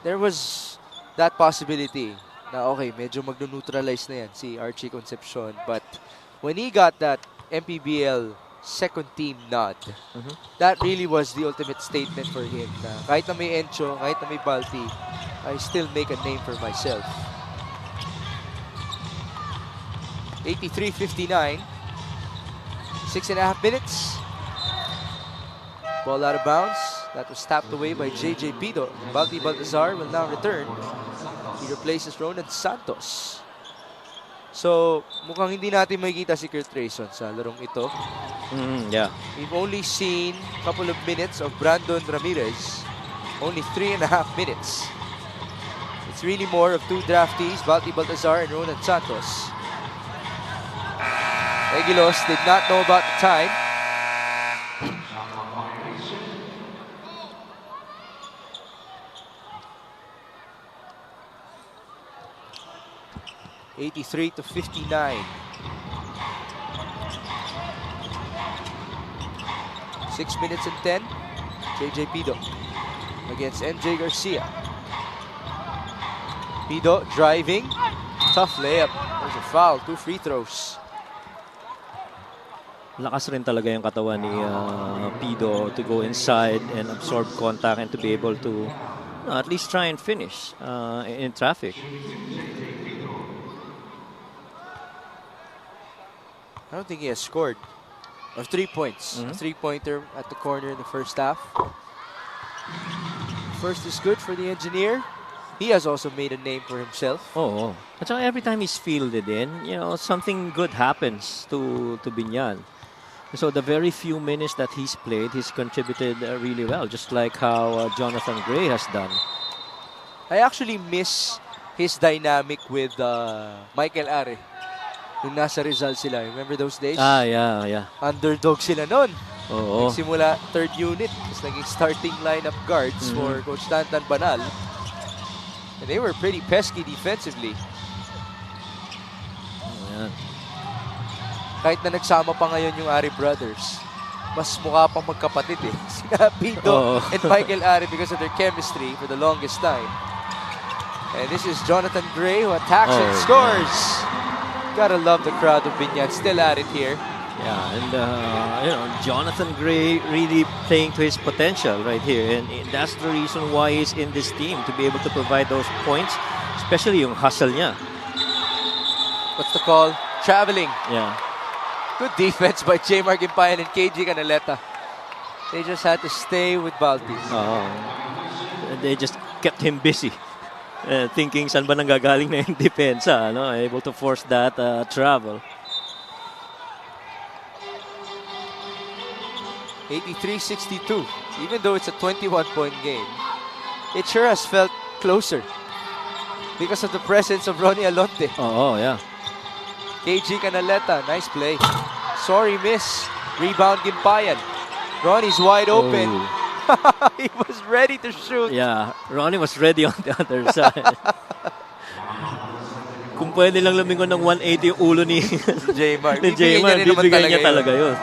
there was that possibility na okay, medyo magno-neutralize na yan si Archie Concepcion. But when he got that MPBL second team nod, that really was the ultimate statement for him. Na kahit na may Encho, kahit na may Balti, I still make a name for myself. 83-59. 6.5 minutes. Ball out of bounds. That was tapped away by JJ Pido. Balti Baltazar will now return. He replaces Ronan Santos. So, mukhang hindi natin makikita si Kurt Rayson sa larong ito. Yeah. We've only seen a couple of minutes of Brandon Ramirez. Only 3.5 minutes. It's really more of two draftees, Balti Baltazar and Ronan Santos. Egilos did not know about the time. (83-59). 6 minutes and 10. JJ Pido against MJ Garcia. Pido driving. Tough layup. There's a foul. 2 free throws. Lakas rin talaga yung katawan ni Pido to go inside and absorb contact and to be able to at least try and finish in traffic. I don't think he has scored. Of 3 points. A 3-pointer at the corner in the first half. First is good for the engineer. He has also made a name for himself. Oh. At saka every time he's fielded in, something good happens to Biñan. So the very few minutes that he's played, he's contributed really well, just like how Jonathan Gray has done. I actually miss his dynamic with Michael Are. Yung nasa Rizal sila. Remember those days? Yeah. Underdog sila nun. Oo. Nagsimula third unit. Tapos naging starting lineup guards for Coach Tantan Banal. And they were pretty pesky defensively. Ayan. Kahit na nagsama pa ngayon yung Ari brothers, mas mukha pang magkapatid eh. Sina Pido and Michael Ari because of their chemistry for the longest time. And this is Jonathan Gray who attacks and scores. Gotta love the crowd of Biñan. Still at it here. Yeah, and Jonathan Gray really playing to his potential right here, and that's the reason why he's in this team, to be able to provide those points, especially yung hustle niya. What's the call? Traveling. Yeah. Good defense by J. Mark Impayan and KG Canaleta. They just had to stay with Balti. They just kept him busy. Thinking saan ba nanggagaling na yung depensa, able to force that travel. 83-62. Even though it's a 21-point game, it sure has felt closer. because of the presence of Ronnie Alonte. Oh, yeah. KG Canaleta, nice play. Sorry, miss. Rebound Gimpayan. Ronnie's wide open. Oh. He was ready to shoot. Yeah, Ronnie was ready on the other side. Kung pwede lang lumingon ng 180 yung ulo ni J-Mark. ni J-Mark, bibigyan niya talaga yun.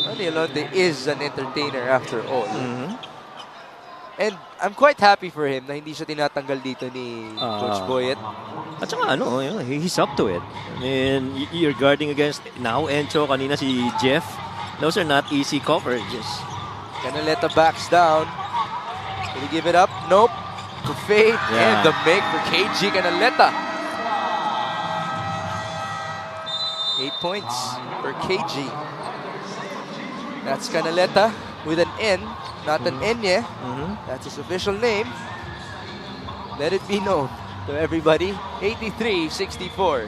Ronnie Alonte is an entertainer after all. Mhm. And I'm quite happy for him na hindi siya tinatanggal dito ni Coach Boyet. At saka ano, he's up to it. I mean, you're guarding against now Encho, kanina si Jeff. Those are not easy coverages. Canaleta backs down. Will he give it up? Nope. To fade and the make for KG Canaleta. 8 points for KG. That's Canaleta with an N, not an Enye. That's his official name. Let it be known to everybody. 83-64.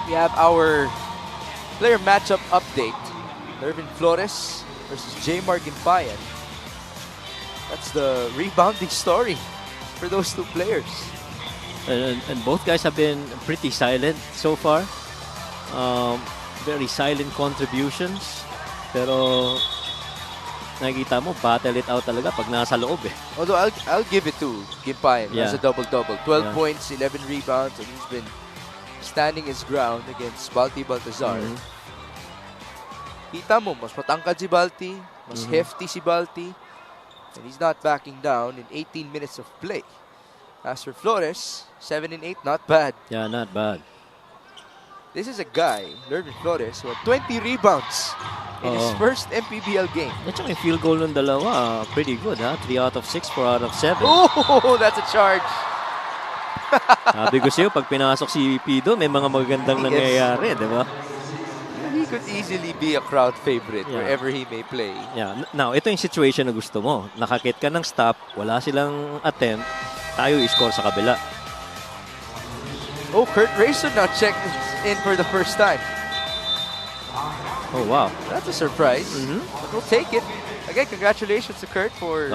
We have our player matchup update. Lervin Flores versus J-Mark Gimpayan. That's the rebounding story for those two players. And both guys have been pretty silent so far. Very silent contributions. Pero nakikita mo, battle it out talaga pag nasa loob eh. Although I'll give it to Gimpayan. Yeah. As a double-double. 12 Yeah. points, 11 rebounds, and he's been standing his ground against Balti Baltazar. Kita mo, mas matangkad si Balti, mas hefty si Balti, and he's not backing down in 18 minutes of play. As for Flores, 7 and 8, not bad. Yeah, not bad. This is a guy, Lervin Flores, who had 20 rebounds in his first MPBL game. At saka yung field goal ng dalawa, pretty good ha. 3 out of 6, 4 out of 7. Oh, that's a charge. Sabi ko sa'yo, pag pinasok si Pido, may mga magagandang nangyayari, di ba? He could easily be a crowd favorite wherever he may play. Yeah. Now, ito yung situation na gusto mo. Nakakit ka ng stop, wala silang attempt, tayo i-score sa kabila. Oh, Kurt Rayson now checked in for the first time. Oh, wow. That's a surprise. But we'll take it. Again, congratulations to Kurt for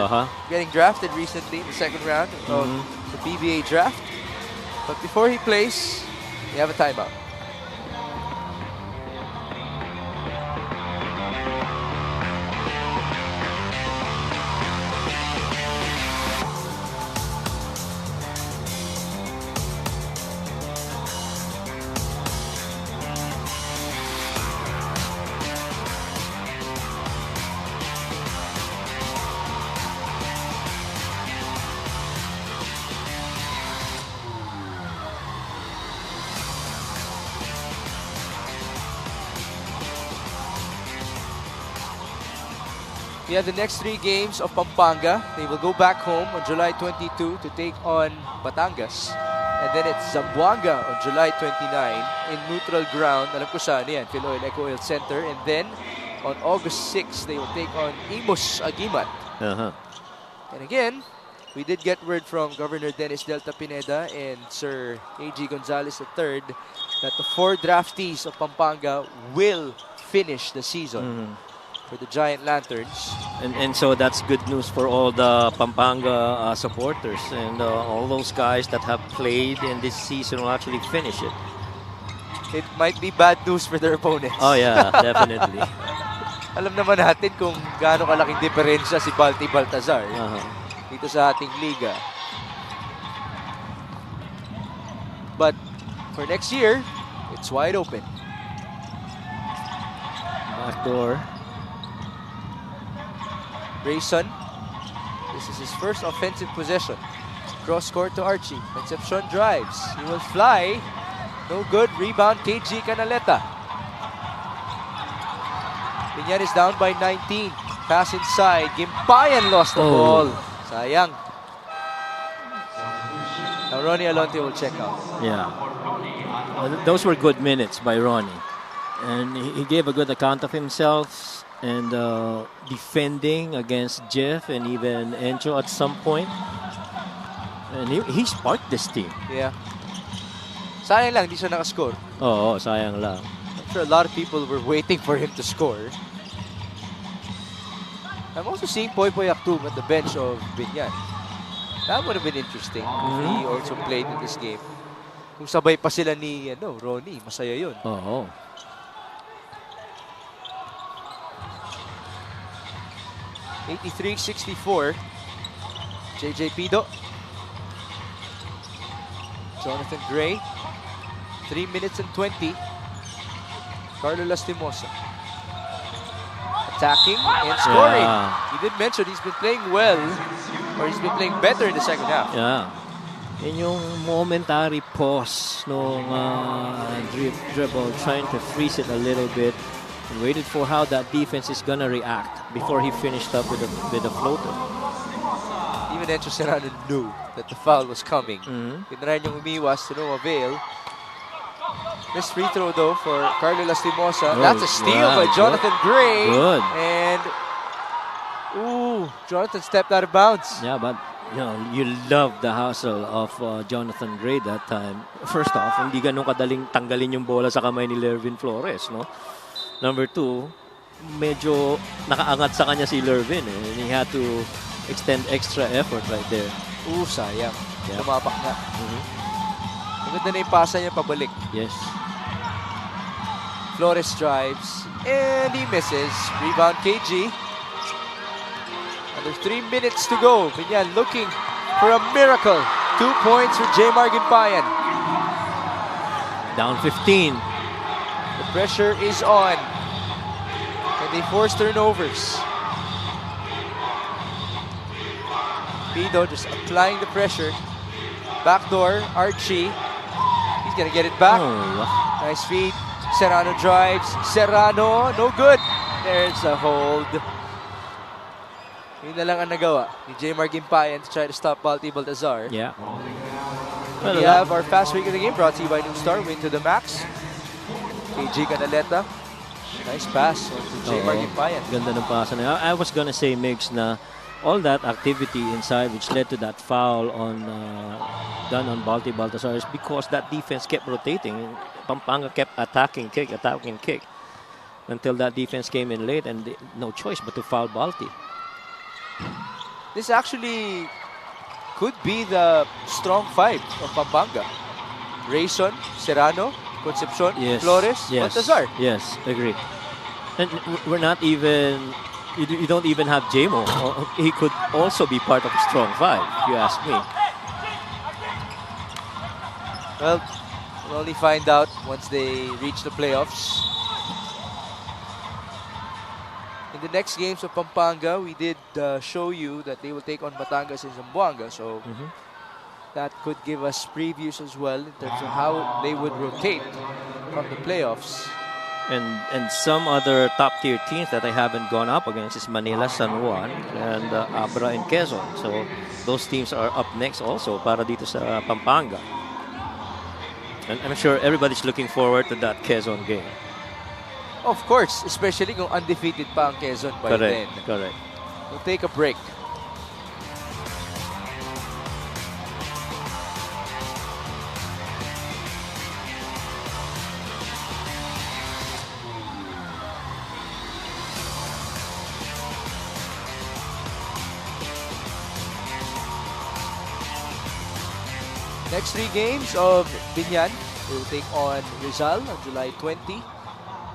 getting drafted recently in the second round of the PBA draft. But before he plays, we have a timeout. We have the next 3 games of Pampanga. They will go back home on July 22 to take on Batangas. And then it's Zamboanga on July 29 in neutral ground. Alam ko saan yan, Philoil Eco Oil Center. And then on August 6, they will take on Imus Aguimat. And again, we did get word from Governor Dennis Delta Pineda and Sir A.G. Gonzalez III that the 4 draftees of Pampanga will finish the season for the Giant Lanterns. And so that's good news for all the Pampanga supporters and all those guys that have played in this season will actually finish it. It might be bad news for their opponents. Oh yeah, definitely. Alam naman natin kung gaano kalaking diferensya si Balti Baltazar dito sa ating liga. But for next year, it's wide open. Backdoor. Rayson, this is his first offensive possession. Cross court to Archie. Concepcion drives. He will fly. No good. Rebound, KG Canaleta. Biñan is down by 19. Pass inside. Gimpayan lost the ball. Sayang. Now Ronnie Alonte will check out. Yeah. Those were good minutes by Ronnie. And he gave a good account of himself and defending against Jeff and even Encho at some point. And he sparked this team. Yeah. Sayang lang, di siya nakascore. Oo, sayang lang. I'm sure a lot of people were waiting for him to score. I'm also seeing Poy Poy Aktum at the bench of Biñan. That would have been interesting if he also played in this game. Kung sabay pa sila ni Ronnie, masaya yun. Oo. Oh. 83-64. JJ Pido. Jonathan Gray. 3 minutes and 20. Carlo Lastimosa. Attacking and scoring. Yeah. He did mention he's been playing well, or he's been playing better in the second half. Yeah. Yun yung momentary pause nung dribble, trying to freeze it a little bit and waited for how that defense is gonna react before he finished up with a floater. Even Encho Serrano knew that the foul was coming. Tinry niyang umiwas to no avail. This free throw though for Carlo Lastimosa. That's a steal by Jonathan Gray. Good. And Jonathan stepped out of bounds. Yeah, but you love the hustle of Jonathan Gray that time. First off, hindi ganun kadaling tanggalin yung bola sa kamay ni Lervin Flores, no? Number two, medyo nakaangat sa kanya si Lervin, and he had to extend extra effort right there. Sayang. Yeah. Tumapak nga. Maganda na yung pasa niya pabalik. Yes. Flores drives and he misses. Rebound KG. Under 3 minutes to go. Biñan looking for a miracle. 2 points for Jmar Gimpayan. Down 15. The pressure is on. And they force turnovers. Pido just applying the pressure. Backdoor, Archie. He's gonna get it back. Nice feed. Serrano drives. Serrano, no good. There's a hold. Yun na lang ang nagawa ni Jmar Gimpayan to try to stop Balti Baltazar. Yeah. We have our fast break of the game brought to you by New Star. Win to the max. KG Canaleta. Nice pass to Jmar Gimpayan. Ganda ng pasa na. I was gonna say, Migs, na all that activity inside which led to that foul on done on Balti Baltazar is because that defense kept rotating. Pampanga kept attacking kick until that defense came in late and no choice but to foul Balti. This actually could be the strong five of Pampanga. Rayson, Serrano, Concepcion, Flores, Baltazar. Yes, agree. And we're not even... You don't even have Jmo. He could also be part of a strong five, if you ask me. Well, we'll only find out once they reach the playoffs. In the next games of Pampanga, we did show you that they will take on Batangas and Zamboanga. So that could give us previews as well in terms of how they would rotate from the playoffs. And some other top-tier teams that I haven't gone up against is Manila, San Juan, and Abra and Quezon. So those teams are up next also para dito sa Pampanga. And I'm sure everybody's looking forward to that Quezon game. Of course, especially kung undefeated pa ang Quezon by then. Correct. We'll take a break. Next 3 games of Biñan. They will take on Rizal on July 20.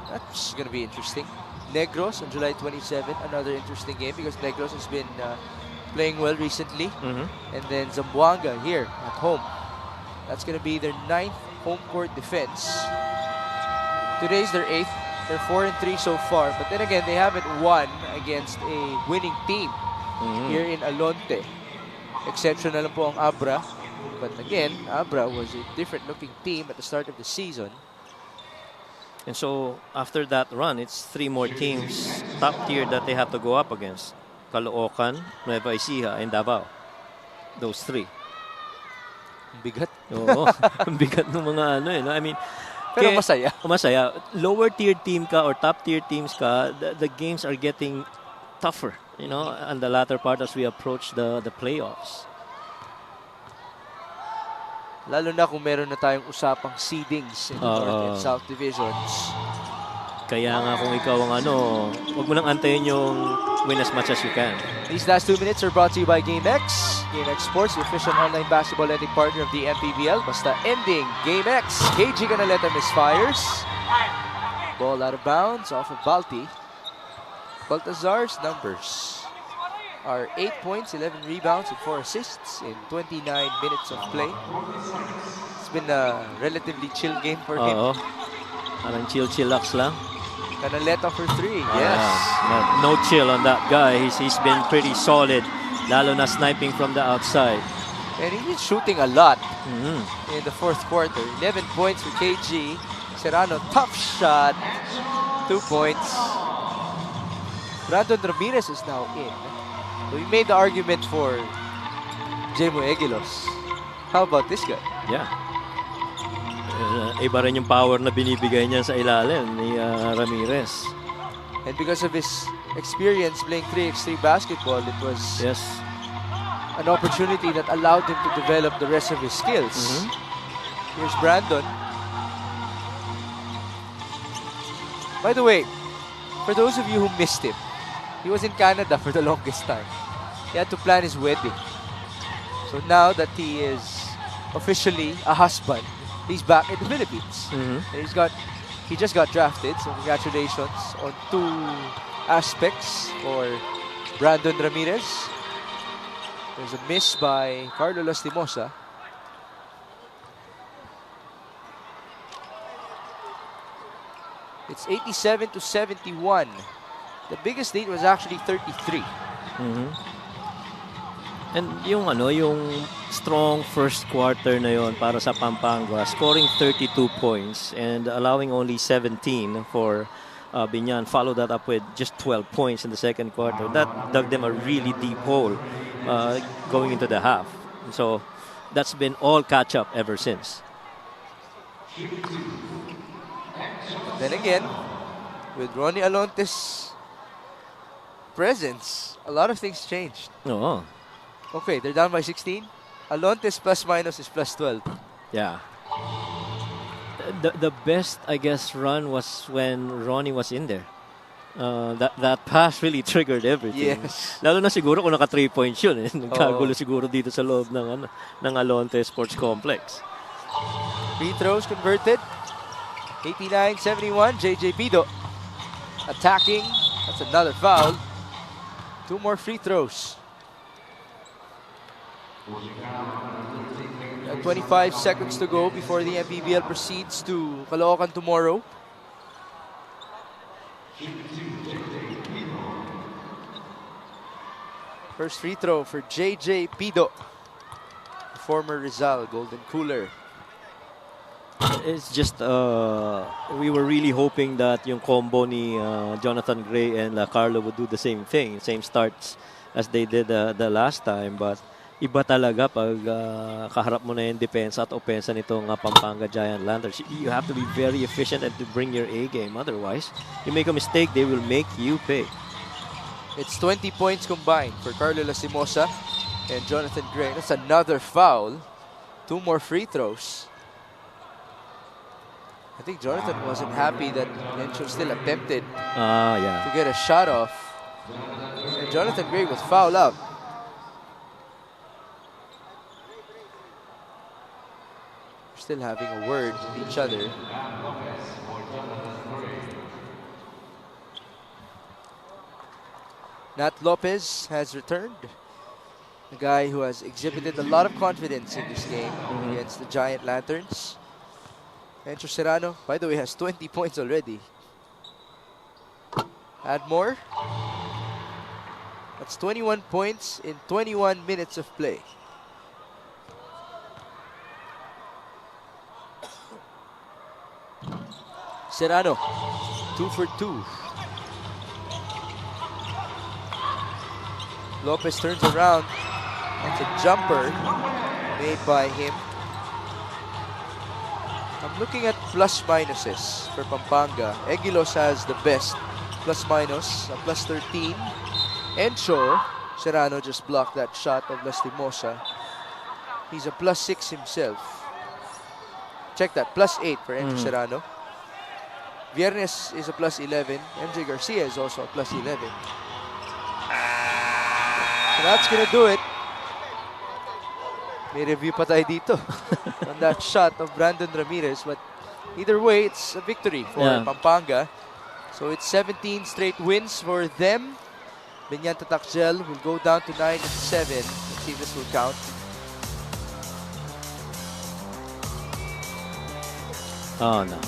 That's going to be interesting. Negros on July 27. Another interesting game because Negros has been playing well recently. And then Zamboanga here at home. That's going to be their 9th home court defense. Today's their 8th. They're 4-3 so far. But then again, they haven't won against a winning team here in Alonte. exception na lang po ang Abra. But again, Abra was a different looking team at the start of the season. And so, after that run, it's 3 more teams, top tier, that they have to go up against. Caloocan, Nueva Ecija, and Davao. Those 3. Ang bigat. Oo, ang bigat ng mga ano eh. No? I mean, Pero masaya. Masaya. Lower tier team ka or top tier teams ka, the games are getting tougher, you know, on the latter part as we approach the playoffs. Lalo na kung meron na tayong usapang seedings in the North and South Divisions. Kaya nga kung ikaw ang huwag mo nang antayin yung win as much as you can. These last 2 minutes are brought to you by GameX. GameX Sports, the official online basketball lending partner of the MPBL. Basta ending GameX. KG gonna let them misfires. Ball out of bounds off of Balti. Baltazar's numbers are 8 points, 11 rebounds, and 4 assists in 29 minutes of play. It's been a relatively chill game for him. Parang chill-chillax lang. Canaleta for 3, yes. No chill on that guy. He's been pretty solid, lalo na sniping from the outside. And he's been shooting a lot in the fourth quarter. 11 points for KG. Serrano, tough shot. 2 points. Brandon Ramirez is now in. We made the argument for Jemo Egilos. How about this guy? Yeah. Iba rin yung power na binibigay niya sa ilalim ni Ramirez. And because of his experience playing 3x3 basketball, it was an opportunity that allowed him to develop the rest of his skills. Here's Brandon. By the way, for those of you who missed him, he was in Canada for the longest time. He had to plan his wedding. So now that he is officially a husband, he's back in the Philippines. And he just got drafted, so congratulations on 2 aspects for Brandon Ramirez. There's a miss by Carlo Lastimosa. It's 87-71. The biggest lead was actually 33. And yung strong first quarter na yon para sa Pampanga, scoring 32 points and allowing only 17 for Biñan. Follow that up with just 12 points in the second quarter. That dug them a really deep hole going into the half. So that's been all catch up ever since. Then again, with Ronnie Alonte's presence, a lot of things changed. Okay, they're down by 16. Alonte's plus minus is plus 12. Yeah. The best, I guess, run was when Ronnie was in there. That pass really triggered everything. Yes. Lalo na siguro kung naka 3 points yun. Nagkagulo siguro dito sa loob ng Alonte Sports Complex. Free throws converted. 89-71. JJ Pido attacking. That's another foul. 2 more free throws. 25 seconds to go before the MPBL proceeds to Caloocan tomorrow. First free throw for JJ Pido, former Rizal Golden Cooler. It's just, we were really hoping that yung combo ni Jonathan Gray and Carlo would do the same thing, same starts as they did the last time. But iba talaga pag kaharap mo na yung depensa at opensa nitong Pampanga Giant Lanterns. You have to be very efficient and to bring your A game. Otherwise, you make a mistake, they will make you pay. It's 20 points combined for Carlo Lastimosa and Jonathan Gray. That's another foul. 2 more free throws. I think Jonathan wasn't happy that Encho still attempted to get a shot off. And Jonathan Gray was fouled out. Still having a word with each other. Nat Lopez has returned. A guy who has exhibited a lot of confidence in this game against the Giant Lanterns. Encho Serrano, by the way, has 20 points already. Add more. That's 21 points in 21 minutes of play. Serrano, 2 for 2. Lopez turns around. That's a jumper made by him. I'm looking at plus minuses for Pampanga. Egilos has the best plus minus, a plus 13. Encho, Serrano just blocked that shot of Lastimosa. He's a plus 6 himself. Check that, plus 8 for Encho Serrano. Viernes is a plus 11. MJ Garcia is also a plus 11. So that's gonna do it. May review pa tayo dito on that shot of Brandon Ramirez. But either way, it's a victory for Pampanga. So it's 17 straight wins for them. Biñan Tatakjel will go down to 9-7. Let's see if this will count. Oh no.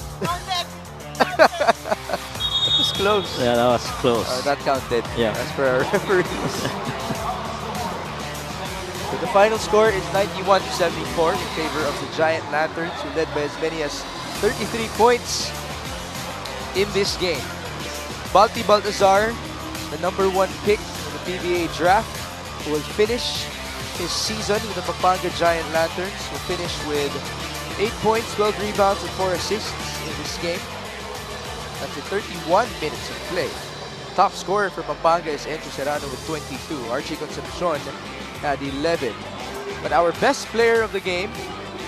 That was close. Yeah, that was close. That counted. Yeah. As per our referees. So the final score is 91-74 in favor of the Giant Lanterns, who led by as many as 33 points in this game. Balti Baltazar, the #1 pick in the PBA draft, who will finish his season with the Pampanga Giant Lanterns, will finish with 8 points, 12 rebounds, and 4 assists in this game. That's in 31 minutes of play. Top scorer for Pampanga is Encho Serrano with 22. Archie Concepcion had 11. But our best player of the game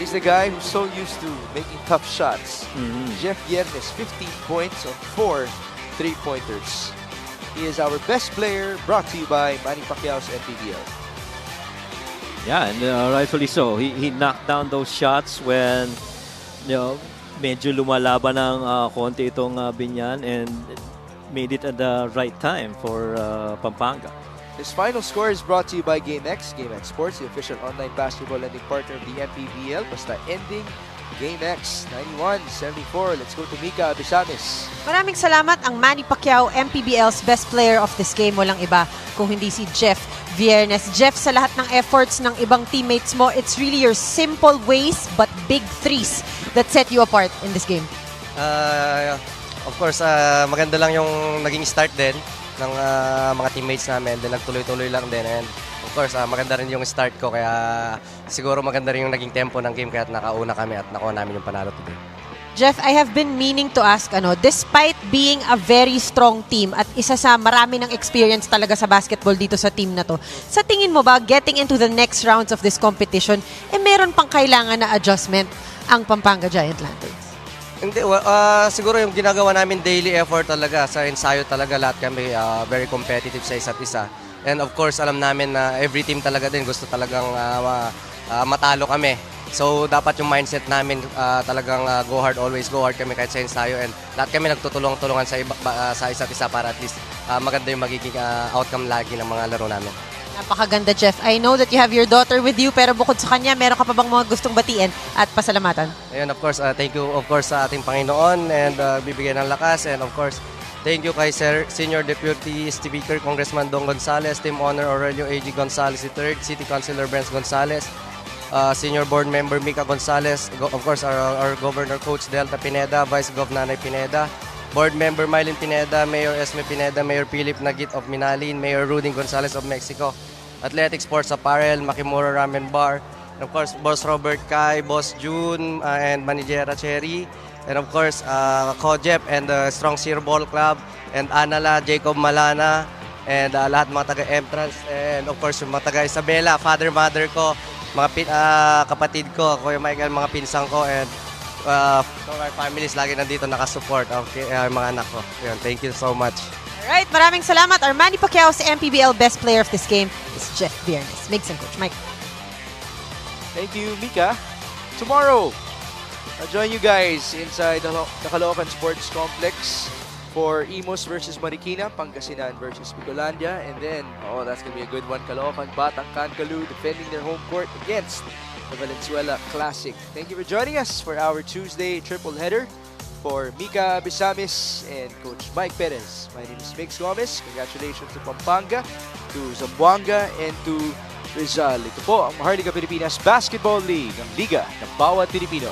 is the guy who's so used to making tough shots. Jeff Viernes, 15 points on 4 3-pointers. He is our best player, brought to you by Manny Pacquiao's MPBL. Yeah, and rightfully so. He knocked down those shots when, you know, medyo lumalaban ng konti itong Biñan, and made it at the right time for Pampanga. This final score is brought to you by GameX. GameX Sports, the official online basketball lending partner of the MPBL. Basta ending, GameX 91-74. Let's go to Mika Abisamis. Maraming salamat ang Manny Pacquiao, MPBL's best player of this game. Walang iba kung hindi si Jeff Viernes. Jeff, sa lahat ng efforts ng ibang teammates mo, it's really your simple ways but big threes that set you apart in this game. Of course, maganda lang yung naging start din ng mga teammates namin. Then nagtuloy-tuloy lang din. And of course, maganda rin yung start ko. Kaya siguro maganda rin yung naging tempo ng game. Kaya nakauna kami at nakuha namin yung panalo today. Jeff, I have been meaning to ask, despite being a very strong team at isa sa marami ng experience talaga sa basketball dito sa team na to, sa tingin mo ba, getting into the next rounds of this competition, meron pang kailangan na adjustment ang Pampanga Giant Lanterns? Hindi, siguro yung ginagawa namin daily effort talaga. Sa ensayo talaga lahat kami very competitive sa isa't isa. And of course, alam namin na every team talaga din gusto talagang matalo kami. So, dapat yung mindset namin talagang go hard, always go hard kami kahit sa ensayo. And lahat kami nagtutulong-tulungan sa isa't isa para at least maganda yung magiging outcome lagi ng mga laro namin. Napakaganda, Jeff. I know that you have your daughter with you, pero bukod sa kanya, meron ka pa bang mga gustong batiin at pasalamatan? Ayun, of course, thank you of course sa ating Panginoon and bibigyan ng lakas. And of course, thank you kay Senior Deputy Speaker Congressman Dong Gonzales, Team Honor Aurelio A.G. Gonzales III, City Councilor Benz Gonzales, Senior Board Member Mika Gonzales, of course, our Governor Coach Delta Pineda, Vice Gov Nanay Pineda, Board Member Mylene Pineda, Mayor Esme Pineda, Mayor Philip Nagit of Minalin, Mayor Rudy Gonzales of Mexico, Athletic Sports Apparel, Makimura Ramen Bar, and of course, Boss Robert Kai, Boss June, and Manijera Cherry, and of course, Kojep and the Strong Sear Ball Club, and Anala, Jacob Malana, and lahat mga taga-Emtrans, and of course, yung mga taga-Isabela, father, mother ko, mga kapatid ko, Kuya Michael, mga pinsang ko, and our families lagi nandito nakasupport. Okay, mga anak ko. Yun, thank you so much. Alright, maraming salamat. Our Manny Pacquiao, si MPBL best player of this game is Jeff Viernes. Migs and Coach Mike. Thank you, Mika. Tomorrow, I'll join you guys inside the Caloocan Sports Complex for Imus versus Marikina, Pangasinan versus Bicolandia, and then, that's going to be a good one, Caloocan, Batang, Kankalu defending their home court against the Valenzuela Classic. Thank you for joining us for our Tuesday triple header. for Mika Bisamis and Coach Mike Perez. My name is Mix Gomez. Congratulations to Pampanga, to Zamboanga, and to Rizal. Ito po ang Maharlika Pilipinas Basketball League, ang liga ng bawat Pilipino.